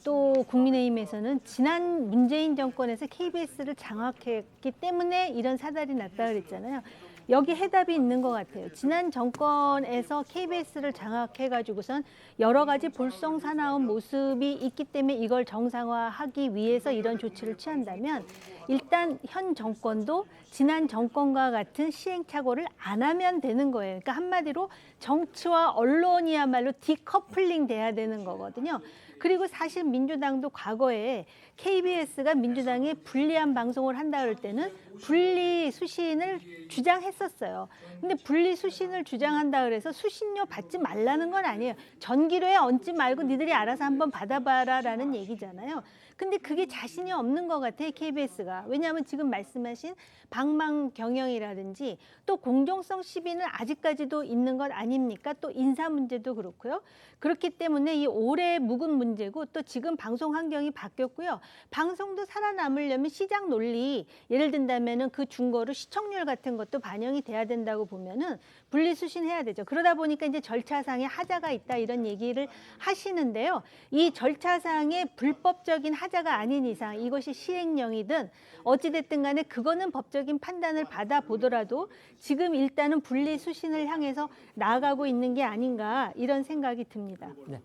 또 국민의힘에서는 지난 문재인 정권에서 KBS를 장악했기 때문에 이런 사달이 났다 그랬잖아요. 여기 해답이 있는 것 같아요. 지난 정권에서 KBS를 장악해가지고선 여러 가지 볼썽사나운 모습이 있기 때문에 이걸 정상화하기 위해서 이런 조치를 취한다면 일단 현 정권도 지난 정권과 같은 시행착오를 안 하면 되는 거예요. 그러니까 한마디로 정치와 언론이야말로 디커플링 돼야 되는 거거든요. 그리고 사실 민주당도 과거에 KBS가 민주당이 불리한 방송을 한다 그럴 때는 분리 수신을 주장했었어요. 근데 분리 수신을 주장한다 그래서 수신료 받지 말라는 건 아니에요. 전기료에 얹지 말고 니들이 알아서 한번 받아봐라라는 얘기잖아요. 근데 그게 자신이 없는 것 같아요, KBS가. 왜냐하면 지금 말씀하신 방망 경영이라든지 또 공정성 시비는 아직까지도 있는 것 아닙니까? 또 인사 문제도 그렇고요. 그렇기 때문에 이 오래 묵은 문제고 또 지금 방송 환경이 바뀌었고요. 방송도 살아남으려면 시장 논리, 예를 든다면은 그 중거로 시청률 같은 것도 반영이 돼야 된다고 보면은 분리수신해야 되죠. 그러다 보니까 이제 절차상의 하자가 있다 이런 얘기를 하시는데요. 이 절차상의 불법적인 사자가 아닌 이상 이것이 시행령이든 어찌됐든 간에 그거는 법적인 판단을 받아보더라도 지금 일단은 분리수신을 향해서 나아가고 있는 게 아닌가 이런 생각이 듭니다. 네.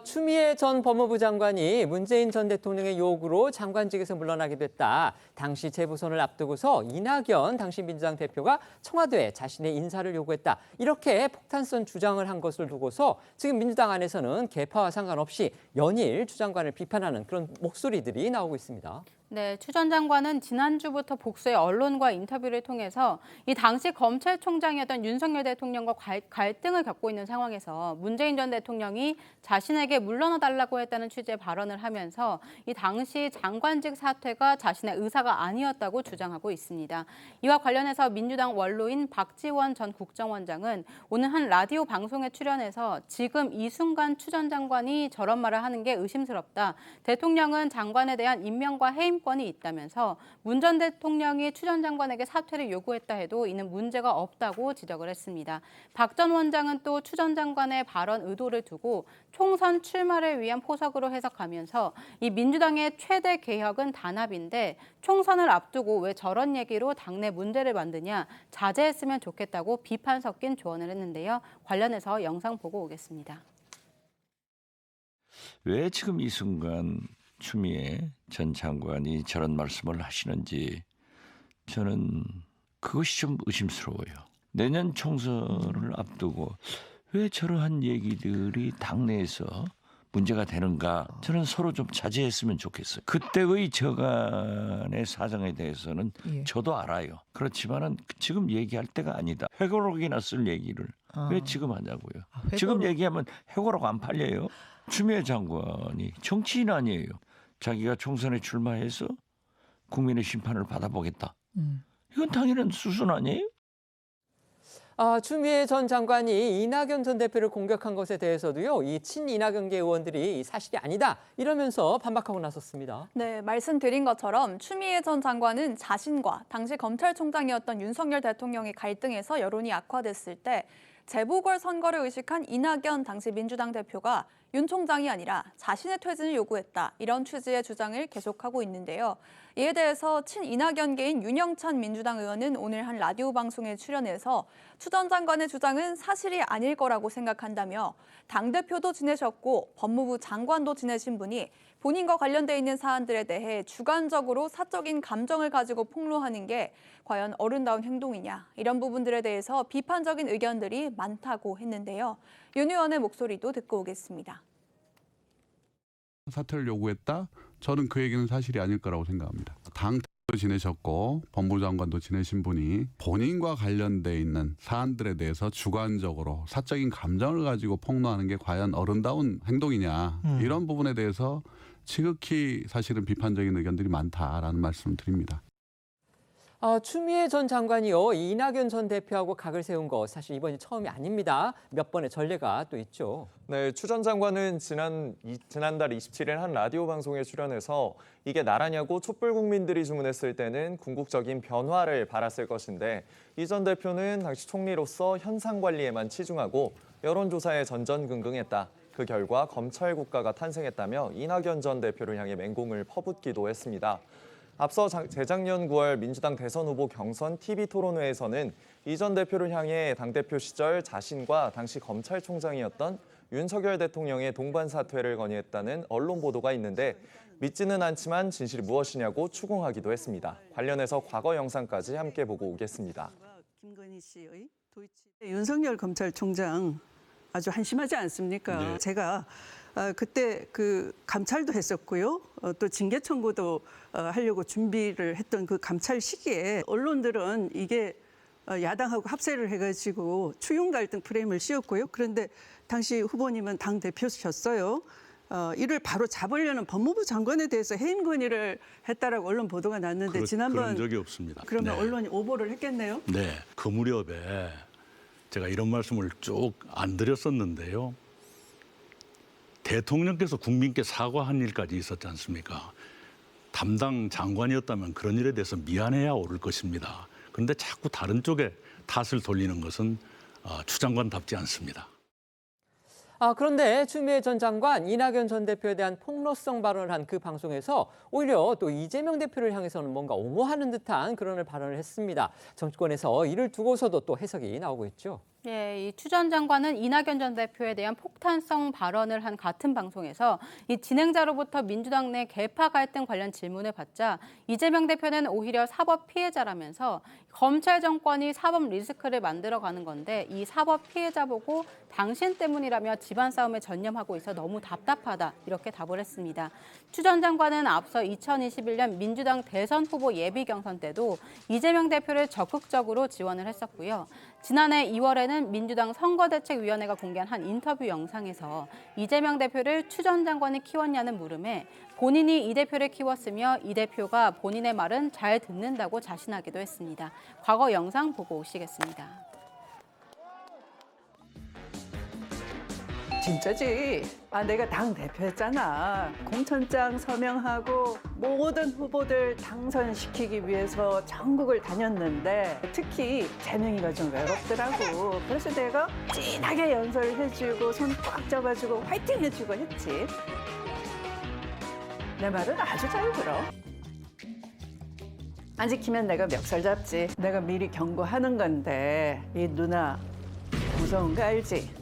추미애 전 법무부 장관이 문재인 전 대통령의 요구로 장관직에서 물러나게 됐다. 당시 재보선을 앞두고서 이낙연 당시 민주당 대표가 청와대에 자신의 인사를 요구했다. 이렇게 폭탄성 주장을 한 것을 두고서 지금 민주당 안에서는 계파와 상관없이 연일 추 장관을 비판하는 그런 목소리들이 나오고 있습니다. 네, 추 전 장관은 지난주부터 복수의 언론과 인터뷰를 통해서 이 당시 검찰총장이었던 윤석열 대통령과 갈등을 겪고 있는 상황에서 문재인 전 대통령이 자신에게 물러나 달라고 했다는 취지의 발언을 하면서 이 당시 장관직 사퇴가 자신의 의사가 아니었다고 주장하고 있습니다. 이와 관련해서 민주당 원로인 박지원 전 국정원장은 오늘 한 라디오 방송에 출연해서 지금 이 순간 추 전 장관이 저런 말을 하는 게 의심스럽다. 대통령은 장관에 대한 임명과 해임 권이 있다면서 문 전 대통령이 추 전 장관에게 사퇴를 요구했다 해도 이는 문제가 없다고 지적을 했습니다. 박 전 원장은 또 추 전 장관의 발언 의도를 두고 총선 출마를 위한 포석으로 해석하면서 이 민주당의 최대 개혁은 단합인데 총선을 앞두고 왜 저런 얘기로 당내 문제를 만드냐 자제했으면 좋겠다고 비판 섞인 조언을 했는데요. 관련해서 영상 보고 오겠습니다. 왜 지금 이 순간 추미애 전 장관이 저런 말씀을 하시는지 저는 그것이 좀 의심스러워요. 내년 총선을 앞두고 왜 저러한 얘기들이 당내에서 문제가 되는가 저는 서로 좀 자제했으면 좋겠어요. 그때의 저간의 사정에 대해서는 저도 알아요. 그렇지만은 지금 얘기할 때가 아니다. 회고록이나 쓸 얘기를 왜 지금 하냐고요. 지금 얘기하면 회고록 안 팔려요. 추미애 장관이 정치인 아니에요. 자기가 총선에 출마해서 국민의 심판을 받아보겠다. 이건 당연한 수순 아니에요? 추미애 전 장관이 이낙연 전 대표를 공격한 것에 대해서도요. 이 친이낙연계 의원들이 사실이 아니다 이러면서 반박하고 나섰습니다. 네, 말씀드린 것처럼 추미애 전 장관은 자신과 당시 검찰총장이었던 윤석열 대통령의 갈등에서 여론이 악화됐을 때 재보궐선거를 의식한 이낙연 당시 민주당 대표가 윤 총장이 아니라 자신의 퇴진을 요구했다. 이런 취지의 주장을 계속하고 있는데요. 이에 대해서 친이낙연계인 윤영찬 민주당 의원은 오늘 한 라디오 방송에 출연해서 추 전 장관의 주장은 사실이 아닐 거라고 생각한다며 당대표도 지내셨고 법무부 장관도 지내신 분이 본인과 관련돼 있는 사안들에 대해 주관적으로 사적인 감정을 가지고 폭로하는 게 과연 어른다운 행동이냐 이런 부분들에 대해서 비판적인 의견들이 많다고 했는데요. 윤 의원의 목소리도 듣고 오겠습니다. 사퇴를 요구했다? 저는 그 얘기는 사실이 아닐 거라고 생각합니다. 당 대표도 지내셨고 법무부 장관도 지내신 분이 본인과 관련돼 있는 사안들에 대해서 주관적으로 사적인 감정을 가지고 폭로하는 게 과연 어른다운 행동이냐 이런 부분에 대해서 지극히 사실은 비판적인 의견들이 많다라는 말씀을 드립니다. 추미애 전 장관이요. 이낙연 전 대표하고 각을 세운 거 사실 이번이 처음이 아닙니다. 몇 번의 전례가 또 있죠. 네, 추 전 장관은 지난달 27일 한 라디오 방송에 출연해서 이게 나라냐고 촛불 국민들이 주문했을 때는 궁극적인 변화를 바랐을 것인데 이 전 대표는 당시 총리로서 현상 관리에만 치중하고 여론조사에 전전긍긍했다. 그 결과 검찰 국가가 탄생했다며 이낙연 전 대표를 향해 맹공을 퍼붓기도 했습니다. 앞서 재작년 9월 민주당 대선 후보 경선 TV토론회에서는 이 전 대표를 향해 당대표 시절 자신과 당시 검찰총장이었던 윤석열 대통령의 동반 사퇴를 건의했다는 언론 보도가 있는데 믿지는 않지만 진실이 무엇이냐고 추궁하기도 했습니다. 관련해서 과거 영상까지 함께 보고 오겠습니다. 김건희 씨의 윤석열 검찰총장 아주 한심하지 않습니까? 네. 제가 그때 그 감찰도 했었고요. 또 징계 청구도 하려고 준비를 했던 그 감찰 시기에 언론들은 이게 야당하고 합세를 해가지고 추윤 갈등 프레임을 씌웠고요. 그런데 당시 후보님은 당 대표셨어요. 이를 바로 잡으려는 법무부 장관에 대해서 해임 건의를 했다라고 언론 보도가 났는데 지난번 그런 적이 없습니다. 그러면 네. 언론이 오보를 했겠네요. 네, 그 무렵에 제가 이런 말씀을 쭉 안 드렸었는데요. 대통령께서 국민께 사과한 일까지 있었지 않습니까? 담당 장관이었다면 그런 일에 대해서 미안해야 옳을 것입니다. 그런데 자꾸 다른 쪽에 탓을 돌리는 것은 추 장관답지 않습니다. 그런데 추미애 전 장관, 이낙연 전 대표에 대한 폭로성 발언을 한 그 방송에서 오히려 또 이재명 대표를 향해서는 뭔가 옹호하는 듯한 그런 발언을 했습니다. 정치권에서 이를 두고서도 또 해석이 나오고 있죠. 이 추 전 장관은 이낙연 전 대표에 대한 폭탄성 발언을 한 같은 방송에서 이 진행자로부터 민주당 내 계파 갈등 관련 질문을 받자 이재명 대표는 오히려 사법 피해자라면서 검찰 정권이 사법 리스크를 만들어가는 건데 이 사법 피해자 보고 당신 때문이라며 집안 싸움에 전념하고 있어 너무 답답하다 이렇게 답을 했습니다. 추 전 장관은 앞서 2021년 민주당 대선 후보 예비 경선 때도 이재명 대표를 적극적으로 지원을 했었고요. 지난해 2월에는 민주당 선거대책위원회가 공개한 한 인터뷰 영상에서 이재명 대표를 추 전 장관이 키웠냐는 물음에 본인이 이 대표를 키웠으며 이 대표가 본인의 말은 잘 듣는다고 자신하기도 했습니다. 과거 영상 보고 오시겠습니다. 진짜지. 내가 당 대표였잖아. 공천장 서명하고 모든 후보들 당선시키기 위해서 전국을 다녔는데 특히 재명이가 좀 외롭더라고. 그래서 내가 진하게 연설해주고 손 꽉 잡아주고 화이팅 해주고 했지. 내 말은 아주 잘 들어. 안 지키면 내가 멱살 잡지. 내가 미리 경고하는 건데 이 누나 무서운 거 알지?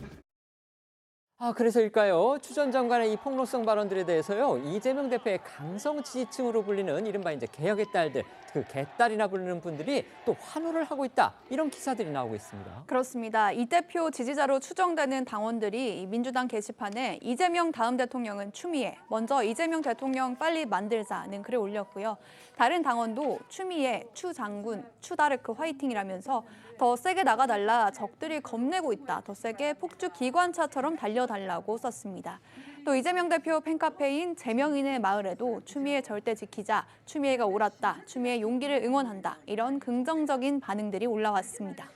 그래서일까요? 추 전 장관의 이 폭로성 발언들에 대해서요, 이재명 대표의 강성 지지층으로 불리는 이른바 이제 개혁의 딸들, 그 개딸이나 부르는 분들이 또 환호를 하고 있다. 이런 기사들이 나오고 있습니다. 그렇습니다. 이 대표 지지자로 추정되는 당원들이 민주당 게시판에 이재명 다음 대통령은 추미애, 먼저 이재명 대통령 빨리 만들자는 글을 올렸고요. 다른 당원도 추미애, 추 장군, 추 다르크 화이팅이라면서 더 세게 나가달라, 적들이 겁내고 있다, 더 세게 폭주 기관차처럼 달려달라고 썼습니다. 또 이재명 대표 팬카페인 재명인의 마을에도 추미애 절대 지키자, 추미애가 옳았다, 추미애 용기를 응원한다, 이런 긍정적인 반응들이 올라왔습니다.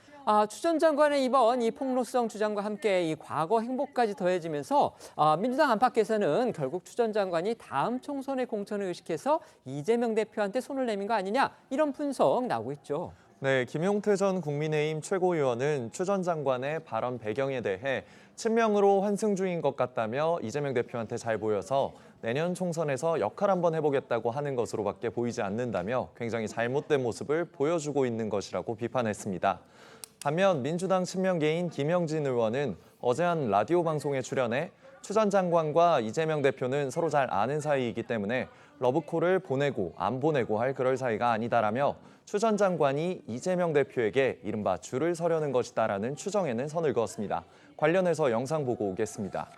추 전 장관의 이번 이 폭로성 주장과 함께 이 과거 행보까지 더해지면서 민주당 안팎에서는 결국 추 전 장관이 다음 총선의 공천을 의식해서 이재명 대표한테 손을 내민 거 아니냐, 이런 분석 나오고 있죠. 네, 김용태 전 국민의힘 최고위원은 추 전 장관의 발언 배경에 대해 친명으로 환승 중인 것 같다며 이재명 대표한테 잘 보여서 내년 총선에서 역할 한번 해보겠다고 하는 것으로밖에 보이지 않는다며 굉장히 잘못된 모습을 보여주고 있는 것이라고 비판했습니다. 반면 민주당 친명계인 김영진 의원은 어제 한 라디오 방송에 출연해 추 전 장관과 이재명 대표는 서로 잘 아는 사이이기 때문에 러브콜을 보내고 안 보내고 할 그럴 사이가 아니다라며 추 전 장관이 이재명 대표에게 이른바 줄을 서려는 것이다라는 추정에는 선을 그었습니다. 관련해서 영상 보고 오겠습니다.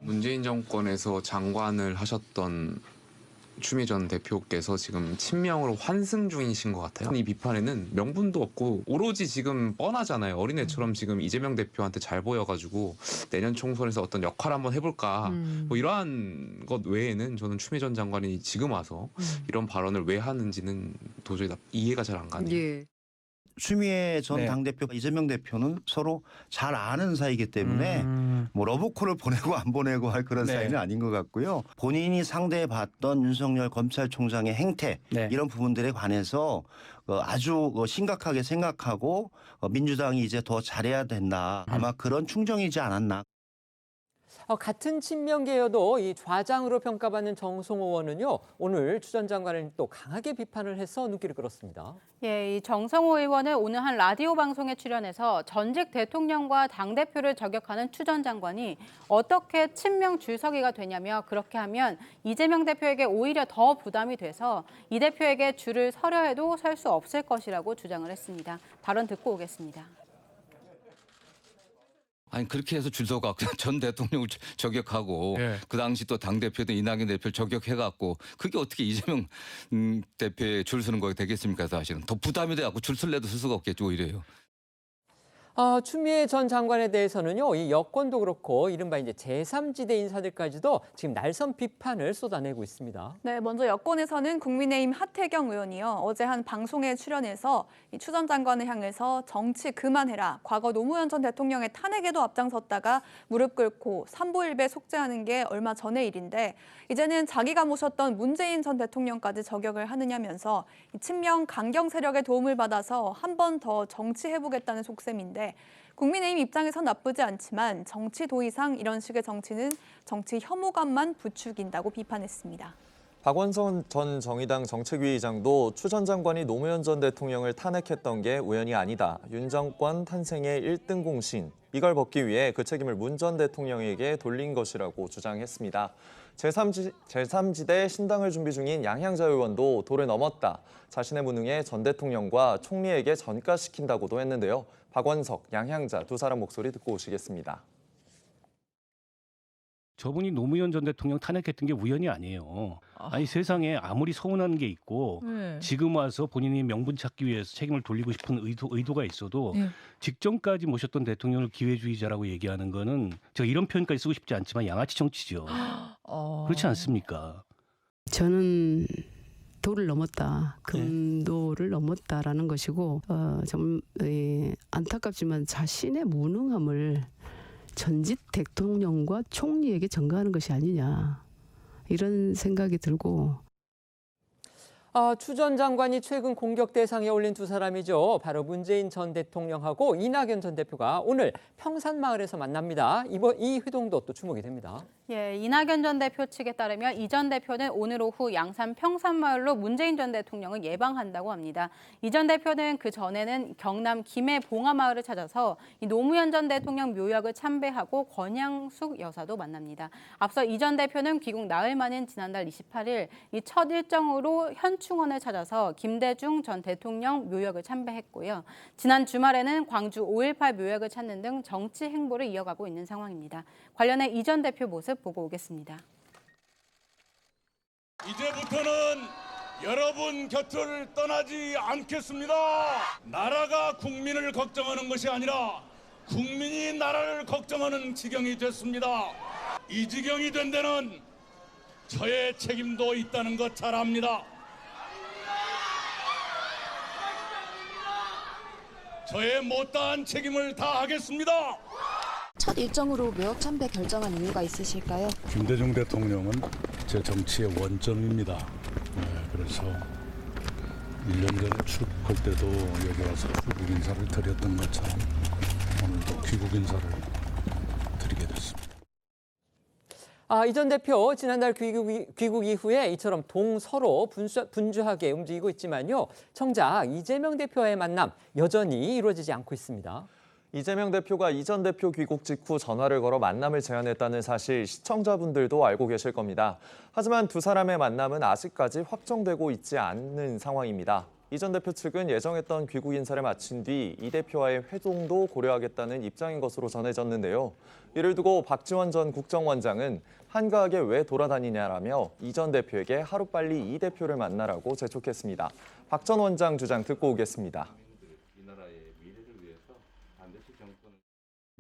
문재인 정권에서 장관을 하셨던 추미애 전 대표께서 지금 친명으로 환승 중이신 것 같아요. 이 비판에는 명분도 없고 오로지 지금 뻔하잖아요. 어린애처럼 지금 이재명 대표한테 잘 보여가지고 내년 총선에서 어떤 역할 한번 해볼까. 뭐 이러한 것 외에는 저는 추미애 전 장관이 지금 와서 이런 발언을 왜 하는지는 도저히 이해가 잘 안 가네요. 예. 추미애 전 당대표가 이재명 대표는 서로 잘 아는 사이이기 때문에 뭐 러브콜을 보내고 안 보내고 할 그런 사이는 아닌 것 같고요. 본인이 상대해봤던 윤석열 검찰총장의 행태 이런 부분들에 관해서 아주 심각하게 생각하고 민주당이 이제 더 잘해야 된다. 아마 그런 충정이지 않았나. 같은 친명계여도 이 좌장으로 평가받는 정성호 의원은요, 오늘 추 전 장관을 또 강하게 비판을 해서 눈길을 끌었습니다. 이 정성호 의원은 오늘 한 라디오 방송에 출연해서 전직 대통령과 당대표를 저격하는 추 전 장관이 어떻게 친명 줄서기가 되냐며 그렇게 하면 이재명 대표에게 오히려 더 부담이 돼서 이 대표에게 줄을 서려 해도 설 수 없을 것이라고 주장을 했습니다. 발언 듣고 오겠습니다. 아니 그렇게 해서 줄 서가 전 대통령을 저격하고 그 당시 또 당대표도 이낙연 대표를 저격해갖고 그게 어떻게 이재명 대표에 줄 서는 거 되겠습니까? 사실은 더 부담이 돼갖고 줄 설래도 쓸 수가 없겠죠 오히려요. 추미애 전 장관에 대해서는요, 이 여권도 그렇고 이른바 이제 제3지대 인사들까지도 지금 날선 비판을 쏟아내고 있습니다. 네, 먼저 여권에서는 국민의힘 하태경 의원이요, 어제 한 방송에 출연해서 추 전 장관을 향해서 정치 그만해라, 과거 노무현 전 대통령의 탄핵에도 앞장섰다가 무릎 꿇고 삼보일배 속죄하는 게 얼마 전의 일인데 이제는 자기가 모셨던 문재인 전 대통령까지 저격을 하느냐면서 친명 강경 세력의 도움을 받아서 한 번 더 정치해보겠다는 속셈인데 국민의힘 입장에선 나쁘지 않지만 정치 도의상 이런 식의 정치는 정치 혐오감만 부추긴다고 비판했습니다. 박원순 전 정의당 정책위 의장도 추 전 장관이 노무현 전 대통령을 탄핵했던 게 우연이 아니다. 윤 정권 탄생의 1등 공신. 이걸 벗기 위해 그 책임을 문 전 대통령에게 돌린 것이라고 주장했습니다. 제3지대 신당을 준비 중인 양향자 의원도 도를 넘었다. 자신의 무능에 전 대통령과 총리에게 전가시킨다고도 했는데요. 박원석, 양향자 두 사람 목소리 듣고 오시겠습니다. 저분이 노무현 전 대통령 탄핵했던 게 우연이 아니에요. 아니 세상에 아무리 서운한 게 있고 지금 와서 본인이 명분 찾기 위해서 책임을 돌리고 싶은 의도가 있어도 직전까지 모셨던 대통령을 기회주의자라고 얘기하는 거는 제가 이런 표현까지 쓰고 싶지 않지만 양아치 정치죠. 그렇지 않습니까? 저는 도를 넘었다. 금도를 넘었다라는 것이고 좀 안타깝지만 자신의 무능함을 전직 대통령과 총리에게 전가하는 것이 아니냐 이런 생각이 들고 추 전 장관이 최근 공격 대상에 올린 두 사람이죠. 바로 문재인 전 대통령하고 이낙연 전 대표가 오늘 평산마을에서 만납니다. 이 회동도 또 주목이 됩니다. 예, 이낙연 전 대표 측에 따르면 이 전 대표는 오늘 오후 양산 평산마을로 문재인 전 대통령을 예방한다고 합니다. 이 전 대표는 그 전에는 경남 김해 봉화마을을 찾아서 이 노무현 전 대통령 묘역을 참배하고 권양숙 여사도 만납니다. 앞서 이 전 대표는 귀국 나흘 만인 지난달 28일 이 첫 일정으로 현충원을 찾아서 김대중 전 대통령 묘역을 참배했고요. 지난 주말에는 광주 5.18 묘역을 찾는 등 정치 행보를 이어가고 있는 상황입니다. 관련해 이 전 대표 모습 보고 오겠습니다. 이제부터는 여러분 곁을 떠나지 않겠습니다. 나라가 국민을 걱정하는 것이 아니라 국민이 나라를 걱정하는 지경이 됐습니다. 이 지경이 된 데는 저의 책임도 있다는 것 잘 압니다. 저의 못다한 책임을 다하겠습니다. 첫 일정으로 묘역 참배 결정한 이유가 있으실까요? 김대중 대통령은 제 정치의 원점입니다. 그래서 1년 전에 출국할 때도 여기 와서 귀국 인사를 드렸던 것처럼 오늘도 귀국 인사를 드리게 됐습니다. 이 전 대표 지난달 귀국 이후에 이처럼 동서로 분주하게 움직이고 있지만요. 정작 이재명 대표와의 만남 여전히 이루어지지 않고 있습니다. 이재명 대표가 이 전 대표 귀국 직후 전화를 걸어 만남을 제안했다는 사실 시청자분들도 알고 계실 겁니다. 하지만 두 사람의 만남은 아직까지 확정되고 있지 않는 상황입니다. 이 전 대표 측은 예정했던 귀국 인사를 마친 뒤 이 대표와의 회동도 고려하겠다는 입장인 것으로 전해졌는데요. 이를 두고 박지원 전 국정원장은 한가하게 왜 돌아다니냐라며 이 전 대표에게 하루빨리 이 대표를 만나라고 재촉했습니다. 박 전 원장 주장 듣고 오겠습니다.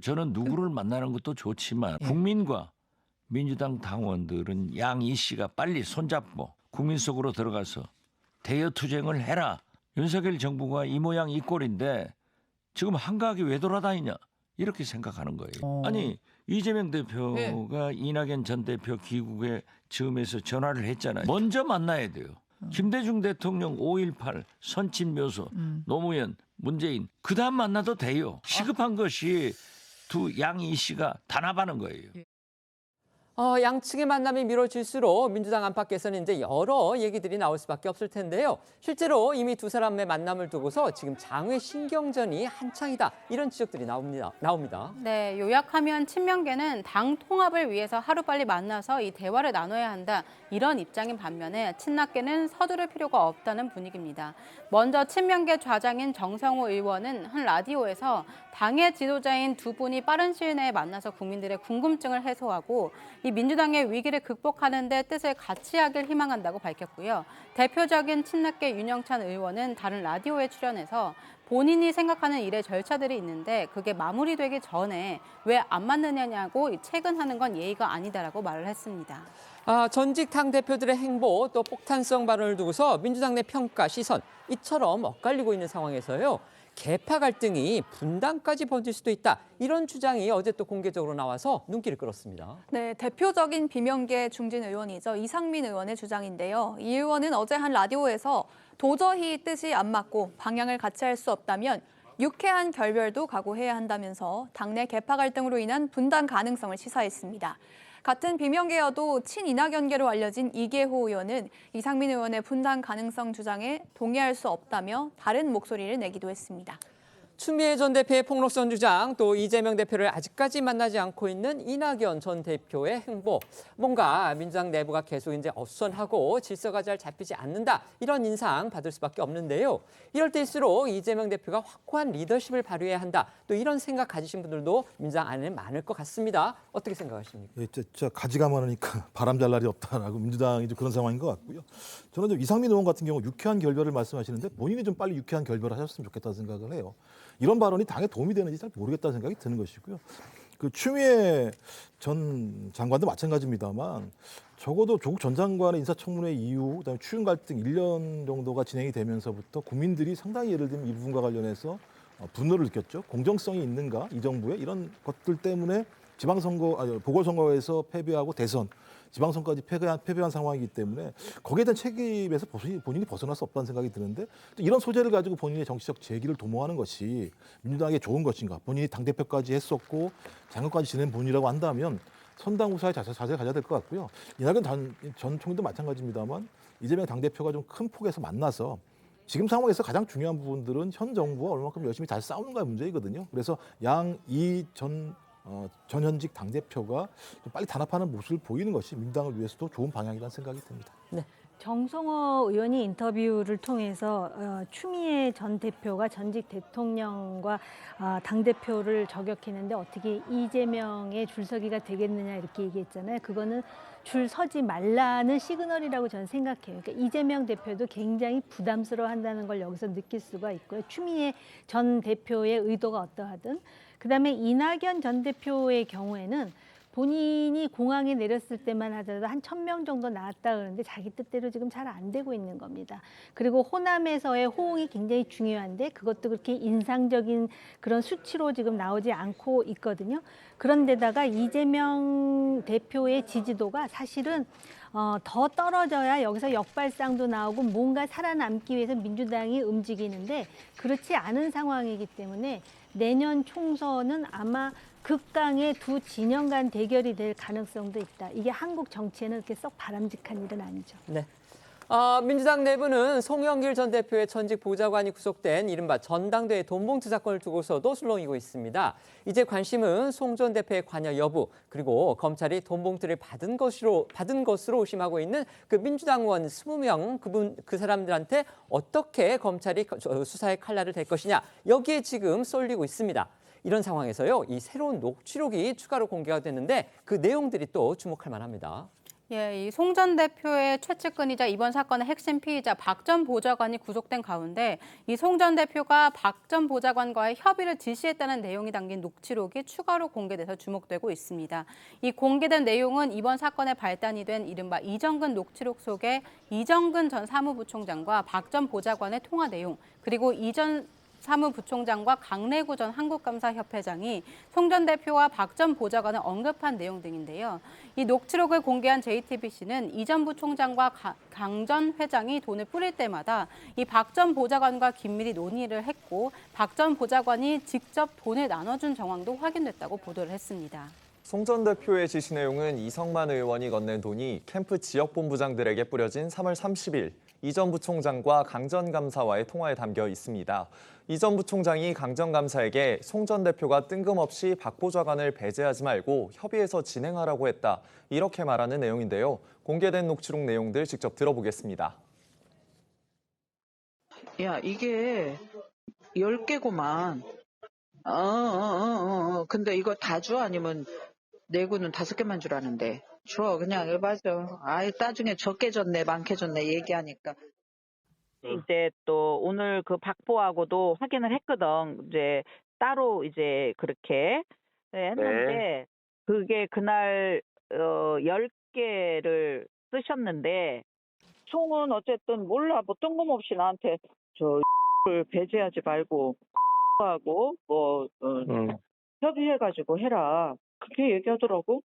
저는 누구를 만나는 것도 좋지만 국민과 민주당 당원들은 양 이 씨가 빨리 손잡고 국민 속으로 들어가서 대여투쟁을 해라. 윤석열 정부가 이 모양 이 꼴인데 지금 한가하게 왜 돌아다니냐 이렇게 생각하는 거예요. 아니 이재명 대표가 이낙연 전 대표 귀국에 즈음에서 전화를 했잖아요. 먼저 만나야 돼요. 김대중 대통령 5.18 선친묘소 노무현 문재인 그다음 만나도 돼요. 시급한 것이 두 양이 씨가 단합하는 거예요. 양측의 만남이 미뤄질수록 민주당 안팎에서는 이제 여러 얘기들이 나올 수밖에 없을 텐데요. 실제로 이미 두 사람의 만남을 두고서 지금 장외 신경전이 한창이다. 이런 지적들이 나옵니다. 네, 요약하면 친명계는 당 통합을 위해서 하루빨리 만나서 이 대화를 나눠야 한다. 이런 입장인 반면에 친낙계는 서두를 필요가 없다는 분위기입니다. 먼저 친명계 좌장인 정성호 의원은 한 라디오에서 당의 지도자인 두 분이 빠른 시일 내에 만나서 국민들의 궁금증을 해소하고 이 민주당의 위기를 극복하는 데 뜻을 같이 하길 희망한다고 밝혔고요. 대표적인 친낙계 윤영찬 의원은 다른 라디오에 출연해서 본인이 생각하는 일의 절차들이 있는데 그게 마무리되기 전에 왜 안 만느냐고 체근하는 건 예의가 아니다라고 말을 했습니다. 전직 당대표들의 행보 또 폭탄성 발언을 두고서 민주당 내 평가 시선 이처럼 엇갈리고 있는 상황에서요. 계파 갈등이 분단까지 번질 수도 있다. 이런 주장이 어제 또 공개적으로 나와서 눈길을 끌었습니다. 네, 대표적인 비명계 중진 의원이죠. 이상민 의원의 주장인데요. 이 의원은 어제 한 라디오에서 도저히 뜻이 안 맞고 방향을 같이 할 수 없다면 유쾌한 결별도 각오해야 한다면서 당내 계파 갈등으로 인한 분당 가능성을 시사했습니다. 같은 비명계여도 친이낙연계로 알려진 이계호 의원은 이상민 의원의 분당 가능성 주장에 동의할 수 없다며 다른 목소리를 내기도 했습니다. 추미애 전 대표의 폭로성 주장, 또 이재명 대표를 아직까지 만나지 않고 있는 이낙연 전 대표의 행보. 뭔가 민주당 내부가 계속 이제 어수선하고 질서가 잘 잡히지 않는다. 이런 인상 받을 수밖에 없는데요. 이럴 때일수록 이재명 대표가 확고한 리더십을 발휘해야 한다. 또 이런 생각 가지신 분들도 민주당 안에 많을 것 같습니다. 어떻게 생각하십니까? 예, 진짜 가지가 많으니까 바람 잘 날이 없다라고 민주당이 좀 그런 상황인 것 같고요. 저는 좀 이상민 의원 같은 경우 유쾌한 결별을 말씀하시는데 본인이 좀 빨리 유쾌한 결별을 하셨으면 좋겠다는 생각을 해요. 이런 발언이 당에 도움이 되는지 잘 모르겠다는 생각이 드는 것이고요. 그 추미애 전 장관도 마찬가지입니다만 적어도 조국 전 장관의 인사청문회 이후 그다음에 추윤 갈등 1년 정도가 진행이 되면서부터 국민들이 상당히 예를 들면 이 부분과 관련해서 분노를 느꼈죠. 공정성이 있는가 이 정부에 이런 것들 때문에 보궐선거에서 패배하고 대선 지방선거까지 패배한 상황이기 때문에 거기에 대한 책임에서 본인이 벗어날 수 없다는 생각이 드는데 또 이런 소재를 가지고 본인의 정치적 재기를 도모하는 것이 민주당에 좋은 것인가. 본인이 당대표까지 했었고 장관까지 지낸 분이라고 한다면 선당 후사의 자세를 가져야 될 것 같고요. 이낙연 전 총리도 마찬가지입니다만 이재명 당대표가 좀 큰 폭에서 만나서 지금 상황에서 가장 중요한 부분들은 현 정부와 얼마큼 열심히 잘 싸우는가의 문제이거든요. 그래서 전현직 당대표가 좀 빨리 단합하는 모습을 보이는 것이 민주당을 위해서도 좋은 방향이라는 생각이 듭니다. 네. 정성호 의원이 인터뷰를 통해서 추미애 전 대표가 전직 대통령과 당대표를 저격했는데 어떻게 이재명의 줄서기가 되겠느냐 이렇게 얘기했잖아요. 그거는 줄 서지 말라는 시그널이라고 저는 생각해요. 그러니까 이재명 대표도 굉장히 부담스러워한다는 걸 여기서 느낄 수가 있고요. 추미애 전 대표의 의도가 어떠하든. 그다음에 이낙연 전 대표의 경우에는 본인이 공항에 내렸을 때만 하더라도 한 1,000명 정도 나왔다 그러는데 자기 뜻대로 지금 잘 안 되고 있는 겁니다. 그리고 호남에서의 호응이 굉장히 중요한데 그것도 그렇게 인상적인 그런 수치로 지금 나오지 않고 있거든요. 그런데다가 이재명 대표의 지지도가 사실은 더 떨어져야 여기서 역발상도 나오고 뭔가 살아남기 위해서 민주당이 움직이는데 그렇지 않은 상황이기 때문에 내년 총선은 아마 극강의 두 진영 간 대결이 될 가능성도 있다. 이게 한국 정치에는 그렇게 썩 바람직한 일은 아니죠. 네. 민주당 내부는 송영길 전 대표의 전직 보좌관이 구속된 이른바 전당대회 돈봉투 사건을 두고서도 술렁이고 있습니다. 이제 관심은 송 전 대표의 관여 여부, 그리고 검찰이 돈봉투를 받은 것으로 의심하고 있는 그 민주당 의원 20명 그 사람들한테 어떻게 검찰이 수사의 칼날을 댈 것이냐, 여기에 지금 쏠리고 있습니다. 이런 상황에서요, 이 새로운 녹취록이 추가로 공개가 됐는데 그 내용들이 또 주목할 만합니다. 예, 이 송 전 대표의 최측근이자 이번 사건의 핵심 피의자 박 전 보좌관이 구속된 가운데 이 송 전 대표가 박 전 보좌관과의 협의를 지시했다는 내용이 담긴 녹취록이 추가로 공개돼서 주목되고 있습니다. 이 공개된 내용은 이번 사건의 발단이 된 이른바 이정근 녹취록 속에 이정근 전 사무부총장과 박 전 보좌관의 통화 내용, 그리고 이전 사무부총장과 강래구 전 한국감사협회장이 송 전 대표와 박 전 보좌관을 언급한 내용 등인데요. 이 녹취록을 공개한 JTBC는 이 전 부총장과 강 전 회장이 돈을 뿌릴 때마다 이 박 전 보좌관과 긴밀히 논의를 했고 박 전 보좌관이 직접 돈을 나눠준 정황도 확인됐다고 보도를 했습니다. 송 전 대표의 지시 내용은 이성만 의원이 건넨 돈이 캠프 지역본부장들에게 뿌려진 3월 30일 이 전 부총장과 강 전 감사와의 통화에 담겨 있습니다. 이 전 부총장이 강 전 감사에게 송 전 대표가 뜬금없이 박 보좌관을 배제하지 말고 협의해서 진행하라고 했다, 이렇게 말하는 내용인데요. 공개된 녹취록 내용들 직접 들어보겠습니다. 야, 이게 10개구만. 근데 이거 다 줘? 아니면 내구는 5개만 주라는데. 줘, 그냥 해봐줘. 아이, 나중에 적게 줬네, 많게 줬네 얘기하니까. 이제 또 오늘 그 박보하고도 확인을 했거든. 이제 따로 이제 그렇게 했는데 그게 그날 10개를 쓰셨는데 총은 어쨌든 몰라, 뭐 뜬금없이 나한테 를 배제하지 말고 하고 협의해가지고 해라, 그렇게 얘기하더라고.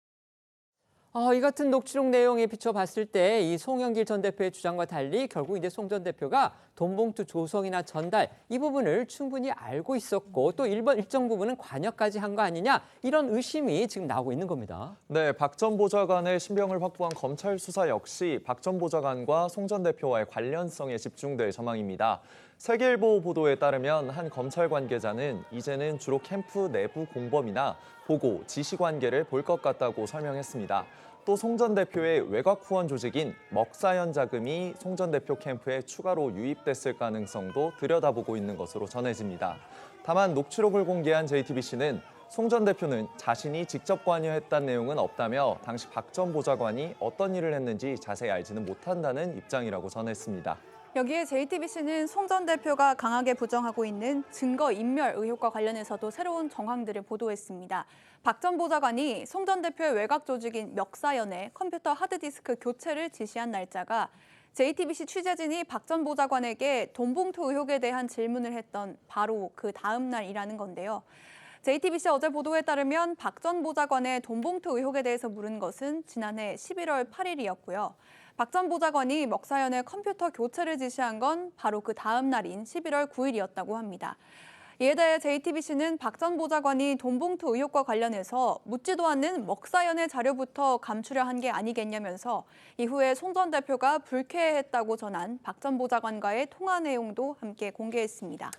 이 같은 녹취록 내용에 비춰봤을 때 이 송영길 전 대표의 주장과 달리 결국 이제 송 전 대표가 돈봉투 조성이나 전달 이 부분을 충분히 알고 있었고 또 일정 부분은 관여까지 한 거 아니냐 이런 의심이 지금 나오고 있는 겁니다. 네, 박 전 보좌관의 신병을 확보한 검찰 수사 역시 박 전 보좌관과 송 전 대표와의 관련성에 집중될 전망입니다. 세계일보 보도에 따르면 한 검찰 관계자는 이제는 주로 캠프 내부 공범이나 보고, 지시 관계를 볼 것 같다고 설명했습니다. 또 송 전 대표의 외곽 후원 조직인 먹사연 자금이 송 전 대표 캠프에 추가로 유입됐을 가능성도 들여다보고 있는 것으로 전해집니다. 다만 녹취록을 공개한 JTBC는 송 전 대표는 자신이 직접 관여했다는 내용은 없다며 당시 박 전 보좌관이 어떤 일을 했는지 자세히 알지는 못한다는 입장이라고 전했습니다. 여기에 JTBC는 송 전 대표가 강하게 부정하고 있는 증거인멸 의혹과 관련해서도 새로운 정황들을 보도했습니다. 박 전 보좌관이 송 전 대표의 외곽 조직인 멱사연의 컴퓨터 하드디스크 교체를 지시한 날짜가 JTBC 취재진이 박 전 보좌관에게 돈봉투 의혹에 대한 질문을 했던 바로 그 다음 날이라는 건데요. JTBC 어제 보도에 따르면 박 전 보좌관의 돈봉투 의혹에 대해서 물은 것은 지난해 11월 8일이었고요. 박 전 보좌관이 먹사연의 컴퓨터 교체를 지시한 건 바로 그 다음 날인 11월 9일이었다고 합니다. 이에 대해 JTBC는 박 전 보좌관이 돈봉투 의혹과 관련해서 묻지도 않는 먹사연의 자료부터 감추려 한 게 아니겠냐면서 이후에 송 전 대표가 불쾌해했다고 전한 박 전 보좌관과의 통화 내용도 함께 공개했습니다.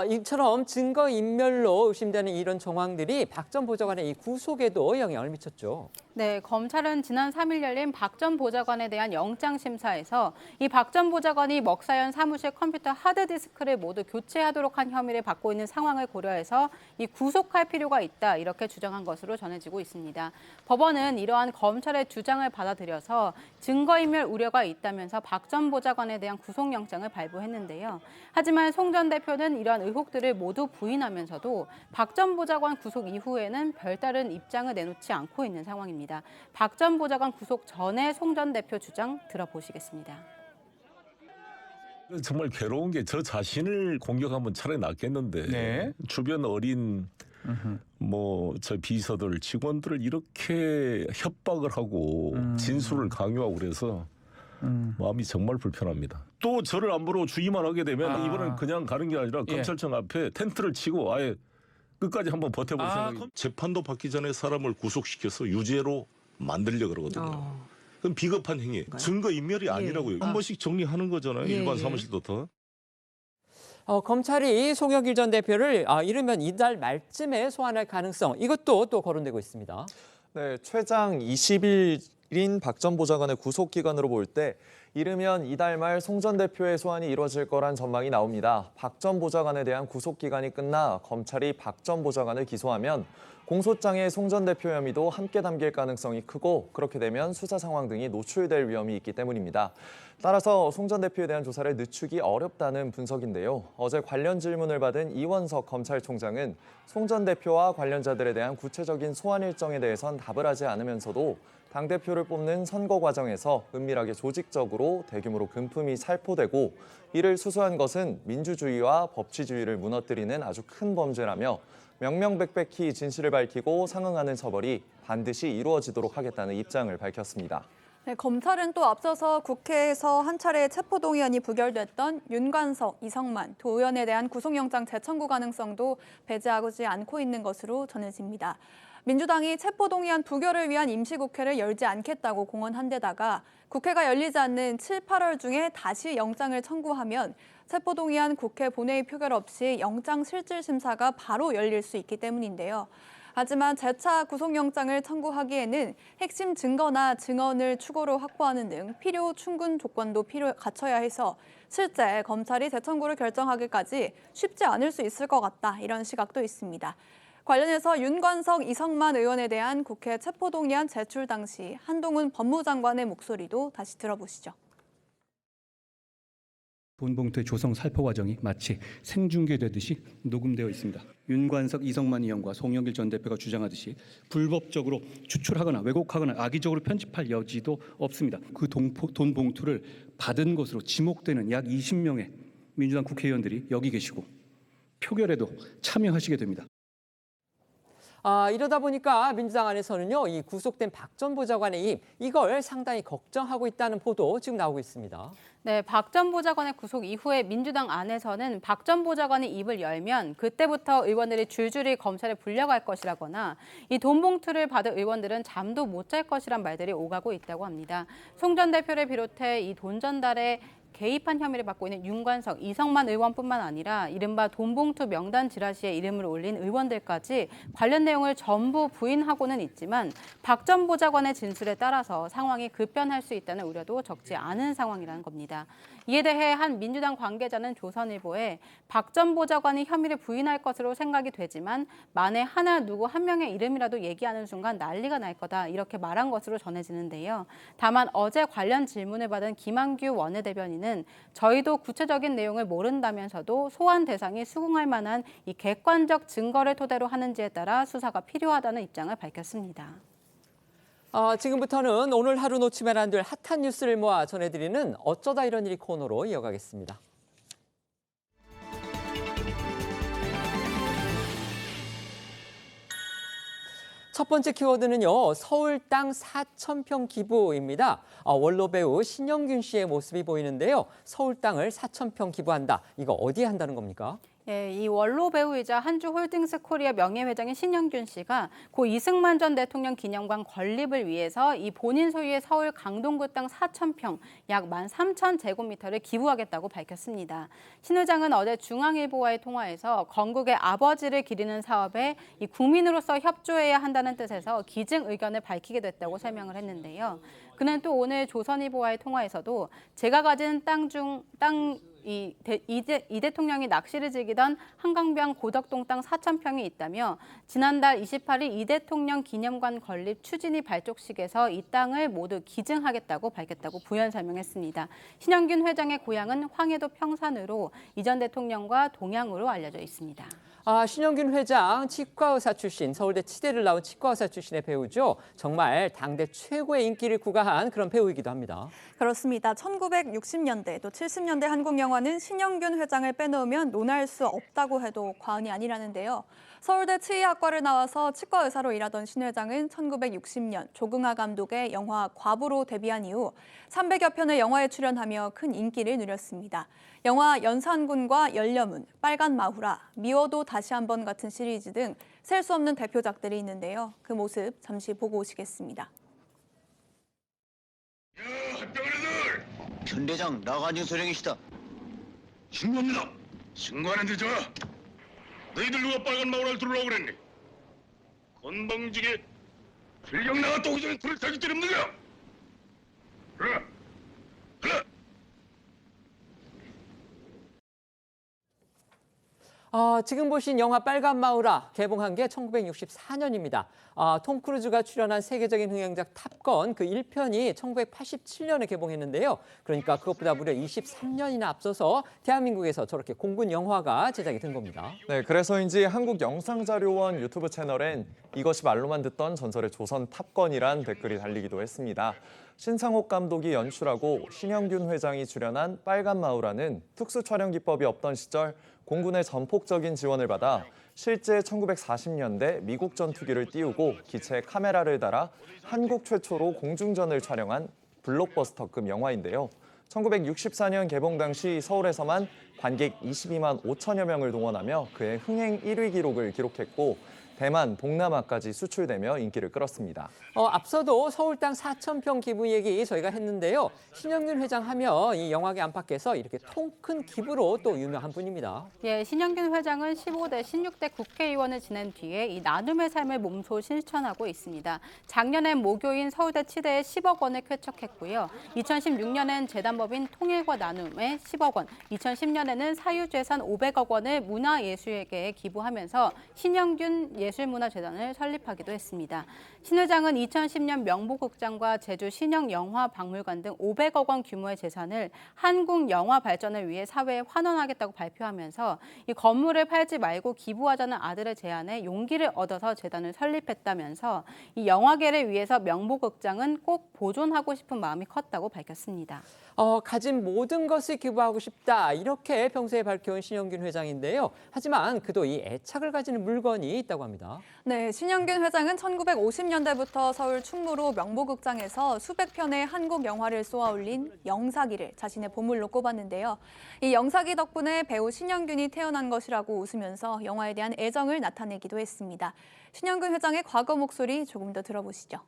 이처럼 증거인멸로 의심되는 이런 정황들이 박 전 보좌관의 이 구속에도 영향을 미쳤죠. 네, 검찰은 지난 3일 열린 박 전 보좌관에 대한 영장심사에서 이 박 전 보좌관이 먹사연 사무실 컴퓨터 하드디스크를 모두 교체하도록 한 혐의를 받고 있는 상황을 고려해서 이 구속할 필요가 있다 이렇게 주장한 것으로 전해지고 있습니다. 법원은 이러한 검찰의 주장을 받아들여서 증거인멸 우려가 있다면서 박 전 보좌관에 대한 구속영장을 발부했는데요. 하지만 송 전 대표는 이러한 의혹들을 모두 부인하면서도 박 전 보좌관 구속 이후에는 별다른 입장을 내놓지 않고 있는 상황입니다. 박 전 보좌관 구속 전에 송 전 대표 주장 들어보시겠습니다. 정말 괴로운 게 저 자신을 공격하면 차라리 낫겠는데 주변 어린 저 비서들 직원들을 이렇게 협박을 하고 진술을 강요하고 그래서 마음이 정말 불편합니다. 또 저를 안보러 주의만 하게 되면 이번엔 그냥 가는 게 아니라 검찰청 앞에 텐트를 치고 아예 끝까지 한번 버텨볼 생각입니다. 재판도 받기 전에 사람을 구속시켜서 유죄로 만들려고 그러거든요. 그럼 비겁한 행위, 증거인멸이 아니라고요. 한 번씩 정리하는 거잖아요. 일반 사무실도 더. 검찰이 송영길 전 대표를 이르면 이달 말쯤에 소환할 가능성 이것도 또 거론되고 있습니다. 네, 최장 20일인 박 전 보좌관의 구속 기간으로 볼 때 이르면 이달 말 송 전 대표의 소환이 이루어질 거란 전망이 나옵니다. 박 전 보좌관에 대한 구속 기간이 끝나 검찰이 박 전 보좌관을 기소하면 공소장에 송 전 대표 혐의도 함께 담길 가능성이 크고 그렇게 되면 수사 상황 등이 노출될 위험이 있기 때문입니다. 따라서 송 전 대표에 대한 조사를 늦추기 어렵다는 분석인데요. 어제 관련 질문을 받은 이원석 검찰총장은 송 전 대표와 관련자들에 대한 구체적인 소환 일정에 대해선 답을 하지 않으면서도 당대표를 뽑는 선거 과정에서 은밀하게 조직적으로 대규모로 금품이 살포되고 이를 수수한 것은 민주주의와 법치주의를 무너뜨리는 아주 큰 범죄라며 명명백백히 진실을 밝히고 상응하는 처벌이 반드시 이루어지도록 하겠다는 입장을 밝혔습니다. 네, 검찰은 또 앞서서 국회에서 한 차례 체포동의안이 부결됐던 윤관석, 이성만 두 의원에 대한 구속영장 재청구 가능성도 배제하지 않고 있는 것으로 전해집니다. 민주당이 체포동의안 부결을 위한 임시국회를 열지 않겠다고 공언한 데다가 국회가 열리지 않는 7, 8월 중에 다시 영장을 청구하면 체포동의안 국회 본회의 표결 없이 영장실질심사가 바로 열릴 수 있기 때문인데요. 하지만 재차 구속영장을 청구하기에는 핵심 증거나 증언을 추가로 확보하는 등 필요 충분 조건도 갖춰야 해서 실제 검찰이 재청구를 결정하기까지 쉽지 않을 수 있을 것 같다 이런 시각도 있습니다. 관련해서 윤관석, 이성만 의원에 대한 국회 체포동의안 제출 당시 한동훈 법무장관의 목소리도 다시 들어보시죠. 돈봉투의 조성 살포 과정이 마치 생중계되듯이 녹음되어 있습니다. 윤관석, 이성만 의원과 송영길 전 대표가 주장하듯이 불법적으로 추출하거나 왜곡하거나 악의적으로 편집할 여지도 없습니다. 그 돈봉투를 받은 것으로 지목되는 약 20명의 민주당 국회의원들이 여기 계시고 표결에도 참여하시게 됩니다. 이러다 보니까 민주당 안에서는요, 이 구속된 박 전 보좌관의 임, 이걸 상당히 걱정하고 있다는 보도 지금 나오고 있습니다. 네, 박 전 보좌관의 구속 이후에 민주당 안에서는 박 전 보좌관이 입을 열면 그때부터 의원들이 줄줄이 검찰에 불려갈 것이라거나 이 돈 봉투를 받은 의원들은 잠도 못 잘 것이란 말들이 오가고 있다고 합니다. 송 전 대표를 비롯해 이 돈 전달에 개입한 혐의를 받고 있는 윤관석, 이성만 의원뿐만 아니라 이른바 돈봉투 명단 지라시에 이름을 올린 의원들까지 관련 내용을 전부 부인하고는 있지만 박 전 보좌관의 진술에 따라서 상황이 급변할 수 있다는 우려도 적지 않은 상황이라는 겁니다. 이에 대해 한 민주당 관계자는 조선일보에 박 전 보좌관이 혐의를 부인할 것으로 생각이 되지만 만에 하나 누구 한 명의 이름이라도 얘기하는 순간 난리가 날 거다 이렇게 말한 것으로 전해지는데요. 다만 어제 관련 질문을 받은 김한규 원내대변인은 저희도 구체적인 내용을 모른다면서도 소환 대상이 수긍할 만한 이 객관적 증거를 토대로 하는지에 따라 수사가 필요하다는 입장을 밝혔습니다. 지금부터는 오늘 하루 놓치면 안 될 핫한 뉴스를 모아 전해드리는 어쩌다 이런 일이 코너로 이어가겠습니다. 첫 번째 키워드는요, 서울 땅 4,000평 기부입니다. 원로 배우 신영균 씨의 모습이 보이는데요. 서울 땅을 4,000평 기부한다. 이거 어디에 한다는 겁니까? 예, 이 원로 배우이자 한주홀딩스 코리아 명예회장인 신영균 씨가 고 이승만 전 대통령 기념관 건립을 위해서 이 본인 소유의 서울 강동구 땅 4,000평, 약 13,000제곱미터를 기부하겠다고 밝혔습니다. 신 회장은 어제 중앙일보와의 통화에서 건국의 아버지를 기리는 사업에 이 국민으로서 협조해야 한다는 뜻에서 기증 의견을 밝히게 됐다고 설명을 했는데요. 그는 또 오늘 조선일보와의 통화에서도 제가 가진 이 대통령이 낚시를 즐기던 한강변 고덕동 땅 4,000평이 있다며 지난달 28일 이 대통령 기념관 건립 추진위 발족식에서 이 땅을 모두 기증하겠다고 밝혔다고 부연 설명했습니다. 신영균 회장의 고향은 황해도 평산으로 이 전 대통령과 동양으로 알려져 있습니다. 신영균 회장 치과의사 출신, 서울대 치대를 나온 치과의사 출신의 배우죠. 정말 당대 최고의 인기를 구가한 그런 배우이기도 합니다. 그렇습니다. 1960년대 또 70년대 한국 영화는 신영균 회장을 빼놓으면 논할 수 없다고 해도 과언이 아니라는데요. 서울대 치의학과를 나와서 치과 의사로 일하던 신 회장은 1960년 조긍아 감독의 영화 과부로 데뷔한 이후 300여 편의 영화에 출연하며 큰 인기를 누렸습니다. 영화 연산군과 열려문, 빨간 마후라, 미워도 다시 한번 같은 시리즈 등 셀 수 없는 대표작들이 있는데요. 그 모습 잠시 보고 오시겠습니다. 현 대장 나가진 소령이시다. 신고합니다. 신고하는데 저 너희들 누가 빨간 마을을 들으려고 그랬니? 건방지게 필경 나갔다 오기 전에 불을 타기 때문에 거야. 그래. 지금 보신 영화 빨간 마우라 개봉한 게 1964년입니다. 톰 크루즈가 출연한 세계적인 흥행작 탑건 그 1편이 1987년에 개봉했는데요. 그러니까 그것보다 무려 23년이나 앞서서 대한민국에서 저렇게 공군 영화가 제작이 된 겁니다. 네, 그래서인지 한국영상자료원 유튜브 채널엔 이것이 말로만 듣던 전설의 조선 탑건이란 댓글이 달리기도 했습니다. 신상옥 감독이 연출하고 신영균 회장이 출연한 빨간 마우라는 특수 촬영 기법이 없던 시절 공군의 전폭적인 지원을 받아 실제 1940년대 미국 전투기를 띄우고 기체에 카메라를 달아 한국 최초로 공중전을 촬영한 블록버스터급 영화인데요. 1964년 개봉 당시 서울에서만 관객 22만 5천여 명을 동원하며 그의 흥행 1위 기록을 기록했고 대만, 동남아까지 수출되며 인기를 끌었습니다. 앞서도 서울 땅 4,000평 기부 얘기 저희가 했는데요. 신영균 회장 하면 이 영화계 안팎에서 이렇게 통 큰 기부로 또 유명한 분입니다. 예, 신영균 회장은 15대, 16대 국회의원을 지낸 뒤에 이 나눔의 삶을 몸소 실천하고 있습니다. 작년엔 모교인 서울대 치대에 10억 원을 쾌척했고요. 2016년엔 재단법인 통일과 나눔에 10억 원, 2010년에는 사유재산 500억 원을 문화예술계에 기부하면서 신영균 예술문화재단을 설립하기도 했습니다. 신 회장은 2010년 명보극장과 제주 신영영화박물관 등 500억 원 규모의 재산을 한국 영화 발전을 위해 사회에 환원하겠다고 발표하면서 이 건물을 팔지 말고 기부하자는 아들의 제안에 용기를 얻어서 재단을 설립했다면서 이 영화계를 위해서 명보극장은 꼭 보존하고 싶은 마음이 컸다고 밝혔습니다. 가진 모든 것을 기부하고 싶다 이렇게 평소에 밝혀온 신영균 회장인데요. 하지만 그도 이 애착을 가지는 물건이 있다고 합니다. 합니다. 네, 신영균 회장은 1950년대부터 서울 충무로 명보극장에서 수백 편의 한국 영화를 쏘아올린 영사기를 자신의 보물로 꼽았는데요. 이 영사기 덕분에 배우 신영균이 태어난 것이라고 웃으면서 영화에 대한 애정을 나타내기도 했습니다. 신영균 회장의 과거 목소리 조금 더 들어보시죠.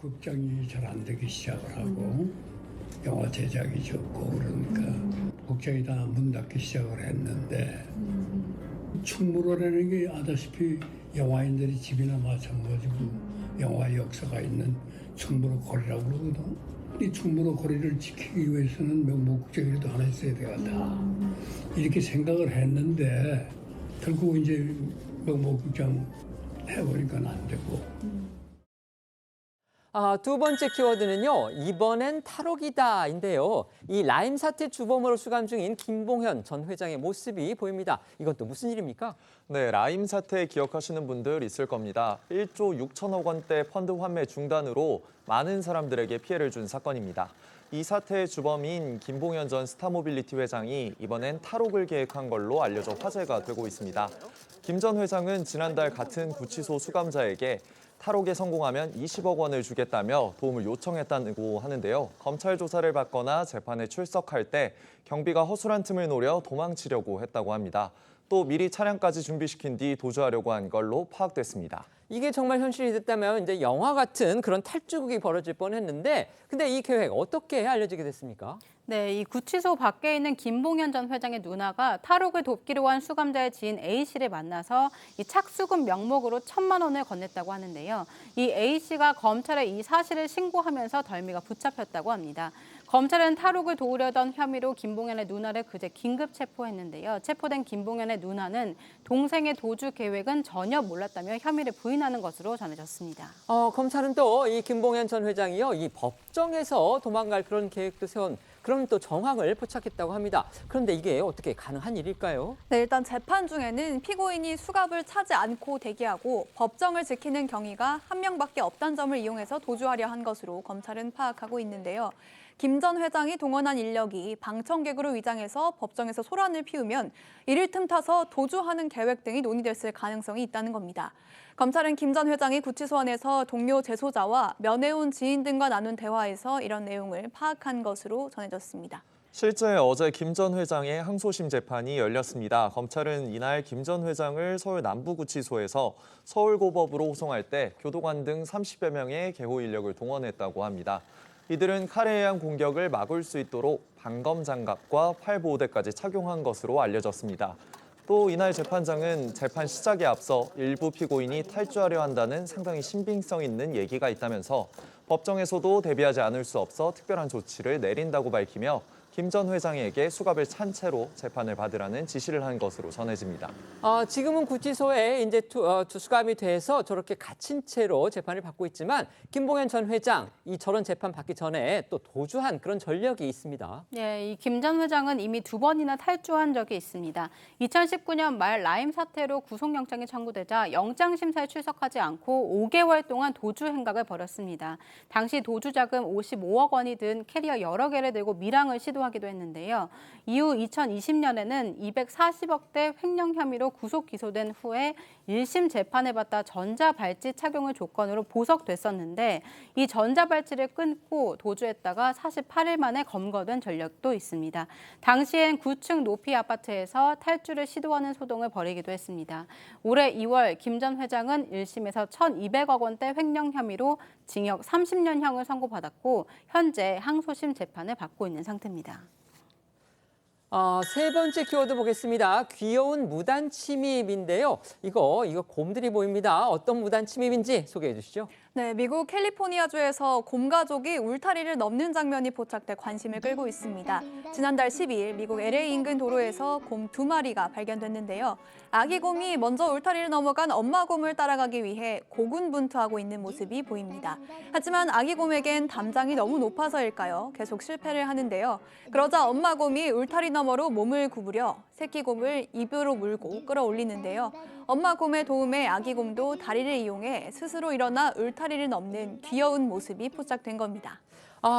극장이 잘 안 되기 시작을 하고 영화 제작이 적고 그러니까 극장이 다 문 닫기 시작을 했는데 충무로라는 게 아다시피 영화인들이 집이나 마찬가지고 영화 역사가 있는 충무로 거리라고 그러거든. 이 충무로 거리를 지키기 위해서는 명보극장이라도 하나 있어야 되겠다. 이렇게 생각을 했는데 결국 이제 명보극장 해보니까 안 되고. 두 번째 키워드는요. 이번엔 탈옥이다인데요. 이 라임 사태 주범으로 수감 중인 김봉현 전 회장의 모습이 보입니다. 이건 또 무슨 일입니까? 네, 라임 사태 기억하시는 분들 있을 겁니다. 1조 6천억 원대 펀드 환매 중단으로 많은 사람들에게 피해를 준 사건입니다. 이 사태의 주범인 김봉현 전 스타모빌리티 회장이 이번엔 탈옥을 계획한 걸로 알려져 화제가 되고 있습니다. 김 전 회장은 지난달 같은 구치소 수감자에게 탈옥에 성공하면 20억 원을 주겠다며 도움을 요청했다고 하는데요. 검찰 조사를 받거나 재판에 출석할 때 경비가 허술한 틈을 노려 도망치려고 했다고 합니다. 또 미리 차량까지 준비시킨 뒤 도주하려고 한 걸로 파악됐습니다. 이게 정말 현실이 됐다면 이제 영화 같은 그런 탈주국이 벌어질 뻔했는데 근데 이 계획 어떻게 알려지게 됐습니까? 네, 이 구치소 밖에 있는 김봉현 전 회장의 누나가 탈옥을 돕기로 한 수감자의 지인 A씨를 만나서 이 착수금 명목으로 1,000만 원을 건넸다고 하는데요. 이 A씨가 검찰에 이 사실을 신고하면서 덜미가 붙잡혔다고 합니다. 검찰은 탈옥을 도우려던 혐의로 김봉현의 누나를 그제 긴급 체포했는데요. 체포된 김봉현의 누나는 동생의 도주 계획은 전혀 몰랐다며 혐의를 부인하는 것으로 전해졌습니다. 검찰은 또 이 김봉현 전 회장이요. 이 법정에서 도망갈 그런 계획도 세운 그런 또 정황을 포착했다고 합니다. 그런데 이게 어떻게 가능한 일일까요? 네, 일단 재판 중에는 피고인이 수갑을 차지 않고 대기하고 법정을 지키는 경위가 한 명밖에 없다는 점을 이용해서 도주하려 한 것으로 검찰은 파악하고 있는데요. 김 전 회장이 동원한 인력이 방청객으로 위장해서 법정에서 소란을 피우면 이를 틈타서 도주하는 계획 등이 논의됐을 가능성이 있다는 겁니다. 검찰은 김 전 회장이 구치소 안에서 동료 재소자와 면회온 지인 등과 나눈 대화에서 이런 내용을 파악한 것으로 전해졌습니다. 실제 어제 김 전 회장의 항소심 재판이 열렸습니다. 검찰은 이날 김 전 회장을 서울 남부구치소에서 서울고법으로 호송할 때 교도관 등 30여 명의 개호 인력을 동원했다고 합니다. 이들은 칼에 의한 공격을 막을 수 있도록 방검 장갑과 팔보호대까지 착용한 것으로 알려졌습니다. 또 이날 재판장은 재판 시작에 앞서 일부 피고인이 탈주하려 한다는 상당히 신빙성 있는 얘기가 있다면서 법정에서도 대비하지 않을 수 없어 특별한 조치를 내린다고 밝히며 김 전 회장에게 수갑을 찬 채로 재판을 받으라는 지시를 한 것으로 전해집니다. 지금은 구치소에 이제 수감이 돼서 저렇게 갇힌 채로 재판을 받고 있지만 김봉현 전 회장 저런 재판 받기 전에 또 도주한 그런 전력이 있습니다. 네, 이 김 전 회장은 이미 2번이나 탈주한 적이 있습니다. 2019년 말 라임 사태로 구속영장이 청구되자 영장심사에 출석하지 않고 5개월 동안 도주 행각을 벌였습니다. 당시 도주 자금 55억 원이 든 캐리어 여러 개를 들고 밀항을 시도하기도 했는데요. 이후 2020년에는 240억대 횡령 혐의로 구속 기소된 후에 1심 재판을 받다 전자발찌 착용을 조건으로 보석됐었는데 이 전자발찌를 끊고 도주했다가 48일 만에 검거된 전력도 있습니다. 당시엔 9층 높이 아파트에서 탈주를 시도하는 소동을 벌이기도 했습니다. 올해 2월 김 전 회장은 1심에서 1,200억 원대 횡령 혐의로 징역 30년형을 선고받았고 현재 항소심 재판을 받고 있는 상태입니다. 세 번째 키워드 보겠습니다. 귀여운 무단 침입인데요. 이거 곰들이 보입니다. 어떤 무단 침입인지 소개해 주시죠. 네, 미국 캘리포니아주에서 곰 가족이 울타리를 넘는 장면이 포착돼 관심을 끌고 있습니다. 지난달 12일 미국 LA 인근 도로에서 곰 2마리가 발견됐는데요. 아기 곰이 먼저 울타리를 넘어간 엄마 곰을 따라가기 위해 고군분투하고 있는 모습이 보입니다. 하지만 아기 곰에겐 담장이 너무 높아서일까요? 계속 실패를 하는데요. 그러자 엄마 곰이 울타리 너머로 몸을 구부려 새끼 곰을 입으로 물고 끌어올리는데요. 엄마 곰의 도움에 아기 곰도 다리를 이용해 스스로 일어나 울타리를 넘는 귀여운 모습이 포착된 겁니다.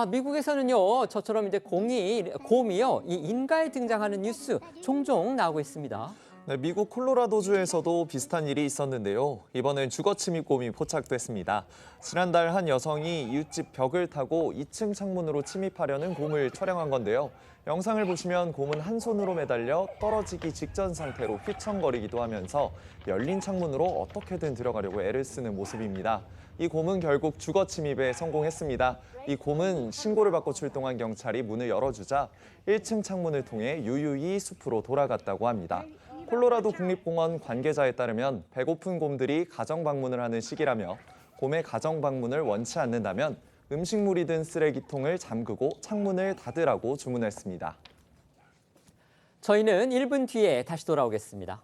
미국에서는요, 저처럼 이제 곰이요, 이 인가에 등장하는 뉴스 종종 나오고 있습니다. 네, 미국 콜로라도주에서도 비슷한 일이 있었는데요. 이번엔 주거침입곰이 포착됐습니다. 지난달 한 여성이 이웃집 벽을 타고 2층 창문으로 침입하려는 곰을 촬영한 건데요. 영상을 보시면 곰은 한 손으로 매달려 떨어지기 직전 상태로 휘청거리기도 하면서 열린 창문으로 어떻게든 들어가려고 애를 쓰는 모습입니다. 이 곰은 결국 주거침입에 성공했습니다. 이 곰은 신고를 받고 출동한 경찰이 문을 열어주자 1층 창문을 통해 유유히 숲으로 돌아갔다고 합니다. 콜로라도 국립공원 관계자에 따르면 배고픈 곰들이 가정 방문을 하는 시기라며 곰의 가정 방문을 원치 않는다면 음식물이 든 쓰레기통을 잠그고 창문을 닫으라고 주문했습니다. 저희는 1분 뒤에 다시 돌아오겠습니다.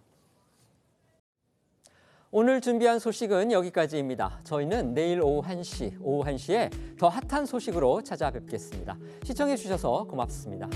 오늘 준비한 소식은 여기까지입니다. 저희는 내일 오후 1시에 더 핫한 소식으로 찾아뵙겠습니다. 시청해 주셔서 고맙습니다.